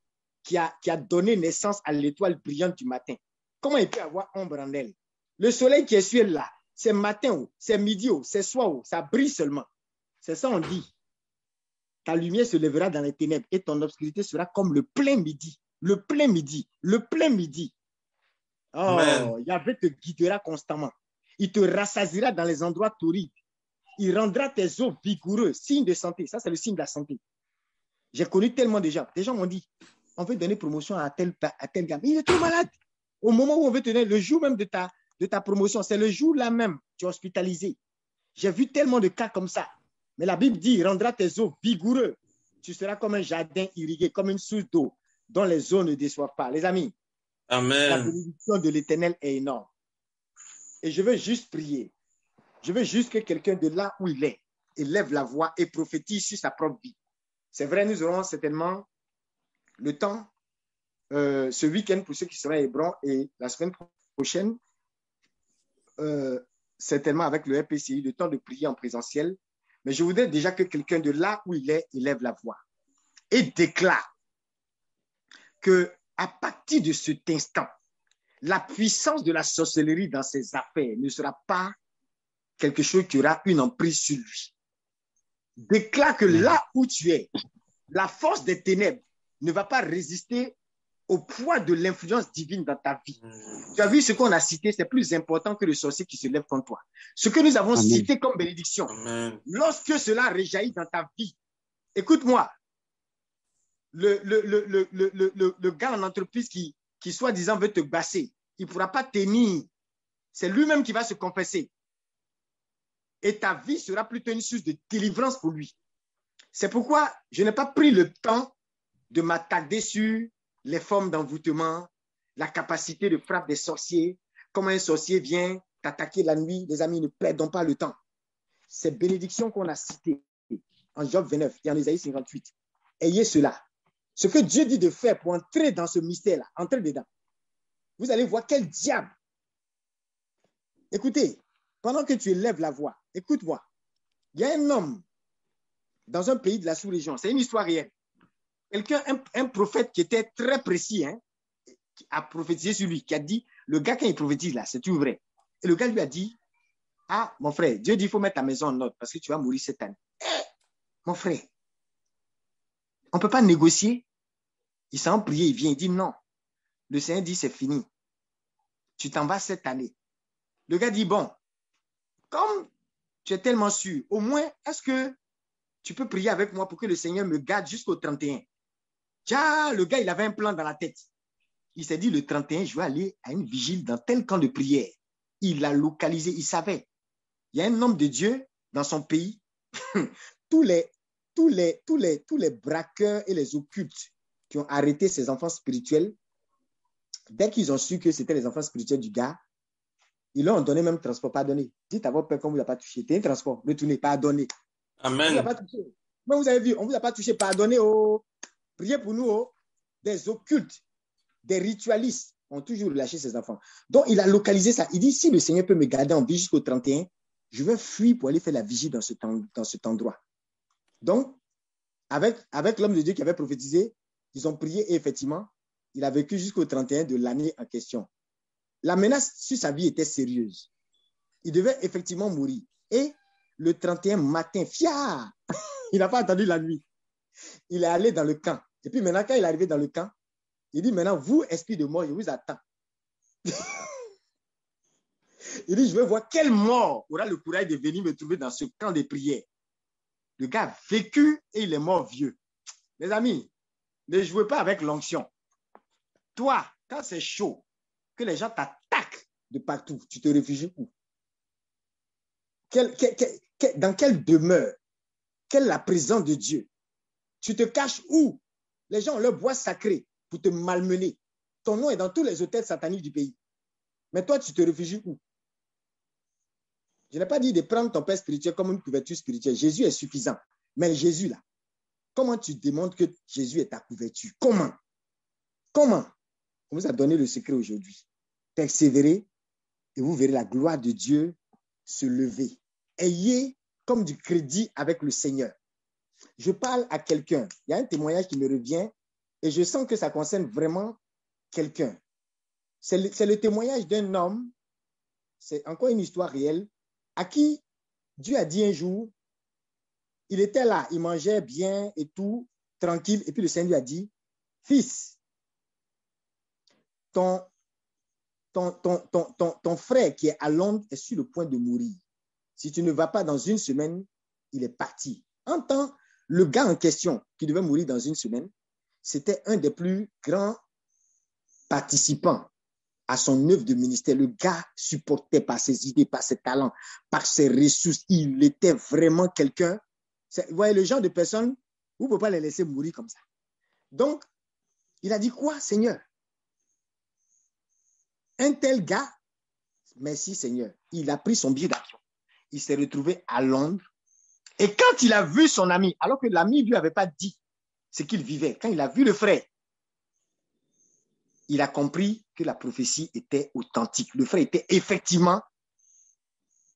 qui a donné naissance à l'étoile brillante du matin, comment il peut avoir ombre en elle? Le soleil qui est sur elle là, c'est matin, c'est midi, c'est soir, ça brille seulement. C'est ça on dit. Ta lumière se lèvera dans les ténèbres et ton obscurité sera comme le plein midi. Le plein midi. Le plein midi. Oh, Yahvé te guidera constamment. Il te rassasiera dans les endroits torrides. Il rendra tes os vigoureux, signe de santé. Ça, c'est le signe de la santé. J'ai connu tellement de gens. Des gens m'ont dit, on veut donner promotion à tel gars. Mais il est trop malade. Au moment où on veut te donner, le jour même de ta promotion, c'est le jour là même, tu es hospitalisé. J'ai vu tellement de cas comme ça. Mais la Bible dit, il rendra tes os vigoureux. Tu seras comme un jardin irrigué, comme une source d'eau dont les eaux ne déçoivent pas. Les amis, la Amen. bénédiction de l'Éternel est énorme. Et je veux juste prier. Je veux juste que quelqu'un de là où il est élève la voix et prophétise sur sa propre vie. C'est vrai, nous aurons certainement le temps ce week-end pour ceux qui seront à Hébron et la semaine prochaine, certainement avec le RPCI, le temps de prier en présentiel. Mais je voudrais déjà que quelqu'un de là où il est élève la voix et déclare que à partir de cet instant, la puissance de la sorcellerie dans ses affaires ne sera pas quelque chose qui aura une emprise sur lui. Déclare que là où tu es, la force des ténèbres ne va pas résister au poids de l'influence divine dans ta vie. Tu as vu ce qu'on a cité, c'est plus important que le sorcier qui se lève contre toi. Ce que nous avons cité comme bénédiction, lorsque cela rejaillit dans ta vie, écoute-moi, le gars en entreprise qui soi-disant veut te basser, il ne pourra pas tenir. C'est lui-même qui va se confesser. Et ta vie sera plutôt une source de délivrance pour lui. C'est pourquoi je n'ai pas pris le temps de m'attarder sur les formes d'envoûtement, la capacité de frappe des sorciers, comment un sorcier vient t'attaquer la nuit. Les amis, ne perdons pas le temps. Ces bénédictions qu'on a citées en Job 29 et en Isaïe 58, ayez cela. Ce que Dieu dit de faire pour entrer dans ce mystère-là, entrez dedans. Vous allez voir quel diable. Écoutez, pendant que tu élèves la voix, écoute-moi. Il y a un homme dans un pays de la sous-région, c'est une histoire réelle. Quelqu'un, un prophète qui était très précis, qui a prophétisé sur lui, qui a dit, le gars quand il prophétise là, c'est tout vrai. Et le gars lui a dit, ah, mon frère, Dieu dit, il faut mettre ta maison en ordre parce que tu vas mourir cette année. Mon frère, on ne peut pas négocier. Il s'en prie, il vient, il dit non. Le Seigneur dit, c'est fini. Tu t'en vas cette année. Le gars dit, bon, comme tu es tellement sûr, au moins, est-ce que tu peux prier avec moi pour que le Seigneur me garde jusqu'au 31? Tiens, le gars, il avait un plan dans la tête. Il s'est dit, le 31, je vais aller à une vigile dans tel camp de prière. Il l'a localisé, il savait. Il y a un homme de Dieu dans son pays. tous les braqueurs et les occultes qui ont arrêté ces enfants spirituels, dès qu'ils ont su que c'était les enfants spirituels du gars, ils leur ont donné même transport, pas donné. Dites à votre père qu'on ne vous a pas touché. T'es un transport, retournez, pardonnez. Amen. On vous a pas touché. Mais vous avez vu, on ne vous a pas touché, pardonnez. Oh. Priez pour nous. Oh. Des occultes, des ritualistes ont toujours lâché ces enfants. Donc, il a localisé ça. Il dit, si le Seigneur peut me garder en vie jusqu'au 31, je vais fuir pour aller faire la vigie dans cet endroit. Donc, avec l'homme de Dieu qui avait prophétisé, ils ont prié et effectivement, il a vécu jusqu'au 31 de l'année en question. La menace sur sa vie était sérieuse. Il devait effectivement mourir. Et le 31 matin, fiard, il n'a pas attendu la nuit. Il est allé dans le camp. Et puis maintenant, quand il est arrivé dans le camp, il dit, maintenant, vous, esprit de mort, je vous attends. Il dit, je veux voir quel mort aura le courage de venir me trouver dans ce camp de prière. Le gars a vécu et il est mort vieux. Les amis, ne jouez pas avec l'onction. Toi, quand c'est chaud, que les gens t'attaquent de partout, tu te réfugies où? Dans quelle demeure? Quelle est la présence de Dieu? Tu te caches où? Les gens ont leur bois sacré pour te malmener. Ton nom est dans tous les hôtels sataniques du pays. Mais toi, tu te réfugies où? Je n'ai pas dit de prendre ton père spirituel comme une couverture spirituelle. Jésus est suffisant. Mais Jésus, là, comment tu démontres que Jésus est ta couverture? Comment? On vous a donné le secret aujourd'hui. Persévérez et vous verrez la gloire de Dieu se lever. Ayez comme du crédit avec le Seigneur. Je parle à quelqu'un. Il y a un témoignage qui me revient et je sens que ça concerne vraiment quelqu'un. C'est le témoignage d'un homme, c'est encore une histoire réelle, à qui Dieu a dit un jour, il était là, il mangeait bien et tout, tranquille, et puis le Seigneur lui a dit, fils, ton frère qui est à Londres est sur le point de mourir. si tu ne vas pas dans une semaine, il est parti. En temps, le gars en question qui devait mourir dans une semaine, c'était un des plus grands participants à son œuvre de ministère. Le gars supportait par ses idées, par ses talents, par ses ressources. Il était vraiment quelqu'un. Vous voyez, le genre de personne, vous ne pouvez pas les laisser mourir comme ça. Donc, il a dit quoi, Seigneur? Un tel gars, merci Seigneur, il a pris son billet d'avion. Il s'est retrouvé à Londres. Et quand il a vu son ami, alors que l'ami ne lui avait pas dit ce qu'il vivait, quand il a vu le frère, il a compris que la prophétie était authentique. Le frère était effectivement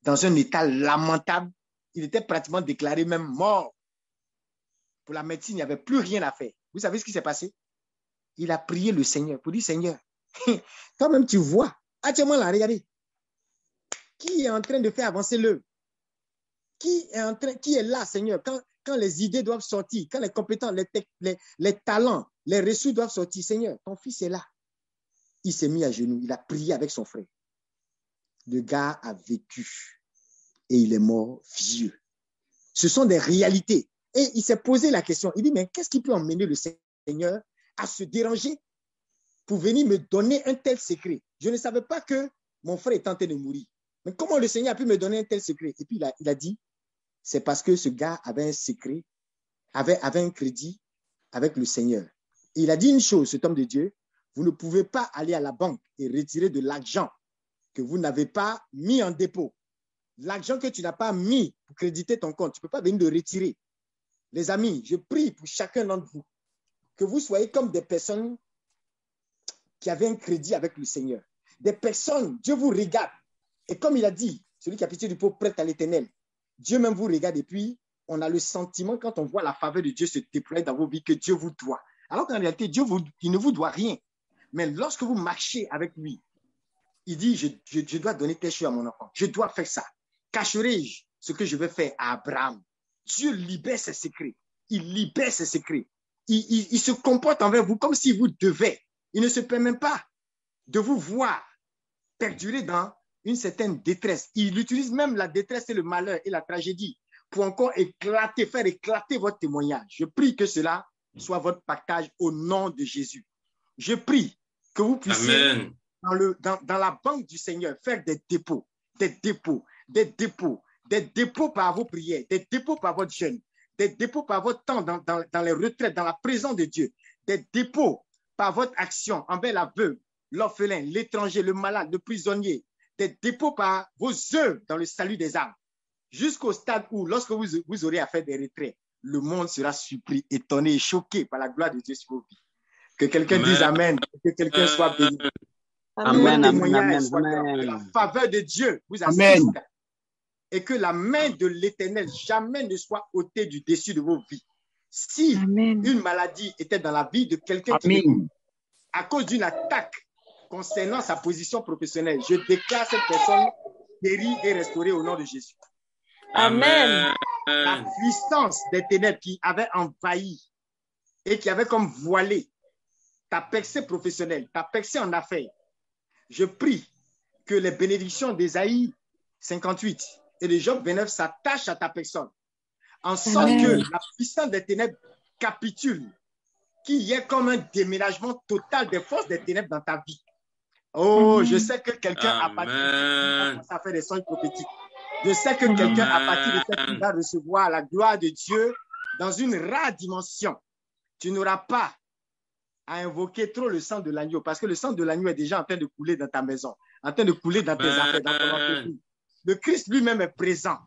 dans un état lamentable. Il était pratiquement déclaré même mort. Pour la médecine, il n'y avait plus rien à faire. Vous savez ce qui s'est passé? Il a prié le Seigneur pour dire, Seigneur, toi-même tu vois, actuellement là, regardez, qui est en train de faire avancer l'œuvre? Qui est là, Seigneur, quand les idées doivent sortir, quand les compétences, les talents, les ressources doivent sortir, Seigneur, ton fils est là. Il s'est mis à genoux, il a prié avec son frère. Le gars a vécu et il est mort vieux. Ce sont des réalités. Et il s'est posé la question, il dit, mais qu'est-ce qui peut emmener le Seigneur à se déranger pour venir me donner un tel secret? Je ne savais pas que mon frère est en train de mourir. Mais comment le Seigneur a pu me donner un tel secret? Et puis il a dit, c'est parce que ce gars avait un secret, avait un crédit avec le Seigneur. Et il a dit une chose, cet homme de Dieu, vous ne pouvez pas aller à la banque et retirer de l'argent que vous n'avez pas mis en dépôt. L'argent que tu n'as pas mis pour créditer ton compte, tu ne peux pas venir le retirer. Les amis, je prie pour chacun d'entre vous que vous soyez comme des personnes qui avaient un crédit avec le Seigneur. Des personnes, Dieu vous regarde. Et comme il a dit, celui qui a pitié du pauvre prête à l'Éternel. Dieu même vous regarde et puis on a le sentiment quand on voit la faveur de Dieu se déployer dans vos vies que Dieu vous doit. Alors qu'en réalité, Dieu il ne vous doit rien. Mais lorsque vous marchez avec lui, il dit, je dois donner tes choses à mon enfant. Je dois faire ça. Cacherai-je ce que je vais faire à Abraham? Dieu libère ses secrets. Il libère ses secrets. Il se comporte envers vous comme si vous devez. Il ne se permet pas de vous voir perdurer dans une certaine détresse. Il utilise même la détresse et le malheur et la tragédie pour encore faire éclater votre témoignage. Je prie que cela soit votre partage au nom de Jésus. Je prie que vous puissiez, dans la banque du Seigneur, faire des dépôts par vos prières, des dépôts par votre jeûne, des dépôts par votre temps dans les retraites, dans la présence de Dieu, des dépôts par votre action envers la veuve, l'orphelin, l'étranger, le malade, le prisonnier, des dépôts par vos œuvres dans le salut des âmes, jusqu'au stade où, lorsque vous aurez à faire des retraits, le monde sera surpris, étonné et choqué par la gloire de Dieu sur vos vies. Que quelqu'un dise Amen, que quelqu'un soit béni. Amen, amen, amen, que la faveur de Dieu vous assiste. Amen. Et que la main de l'Éternel jamais ne soit ôtée du dessus de vos vies. Si une maladie était dans la vie de quelqu'un qui, à cause d'une attaque concernant sa position professionnelle, je déclare cette personne guérie et restaurée au nom de Jésus. Amen. La puissance des ténèbres qui avait envahi et qui avait comme voilé ta percée professionnelle, ta percée en affaires, je prie que les bénédictions d'Ésaïe 58 et de Job 29 s'attachent à ta personne, en sorte que la puissance des ténèbres capitule, qu'il y ait comme un déménagement total des forces des ténèbres dans ta vie. Oh, je sais que quelqu'un a parti à faire des songes prophétiques. Je sais que quelqu'un à partir de cette va recevoir la gloire de Dieu dans une rare dimension. Tu n'auras pas à invoquer trop le sang de l'agneau, parce que le sang de l'agneau est déjà en train de couler dans ta maison, en train de couler dans tes affaires, dans ton entreprise. Le Christ lui-même est présent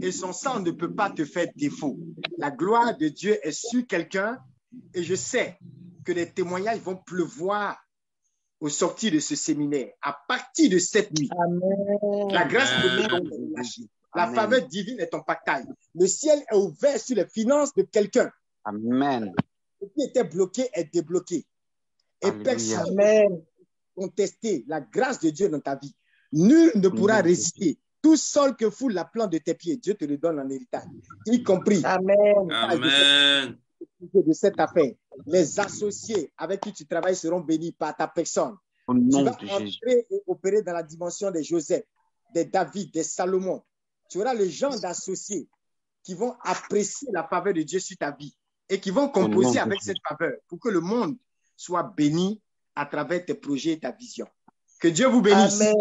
et son sang ne peut pas te faire défaut. La gloire de Dieu est sur quelqu'un et je sais que les témoignages vont pleuvoir au sortir de ce séminaire. À partir de cette nuit, la grâce de Dieu est relâchée. La faveur divine est ton partage. Le ciel est ouvert sur les finances de quelqu'un. Amen. Ce qui était bloqué est débloqué. Et personne ne peut contester la grâce de Dieu dans ta vie. Nul ne pourra résister. Tout sol que foule la plante de tes pieds, Dieu te le donne en héritage, y compris de cette affaire. Les associés avec qui tu travailles seront bénis par ta personne. Tu vas entrer et opérer dans la dimension des Joseph, des David, des Salomon. tu auras le genre d'associés qui vont apprécier la faveur de Dieu sur ta vie et qui vont composer avec cette faveur pour que le monde soit béni à travers tes projets et ta vision. Que Dieu vous bénisse. Amen.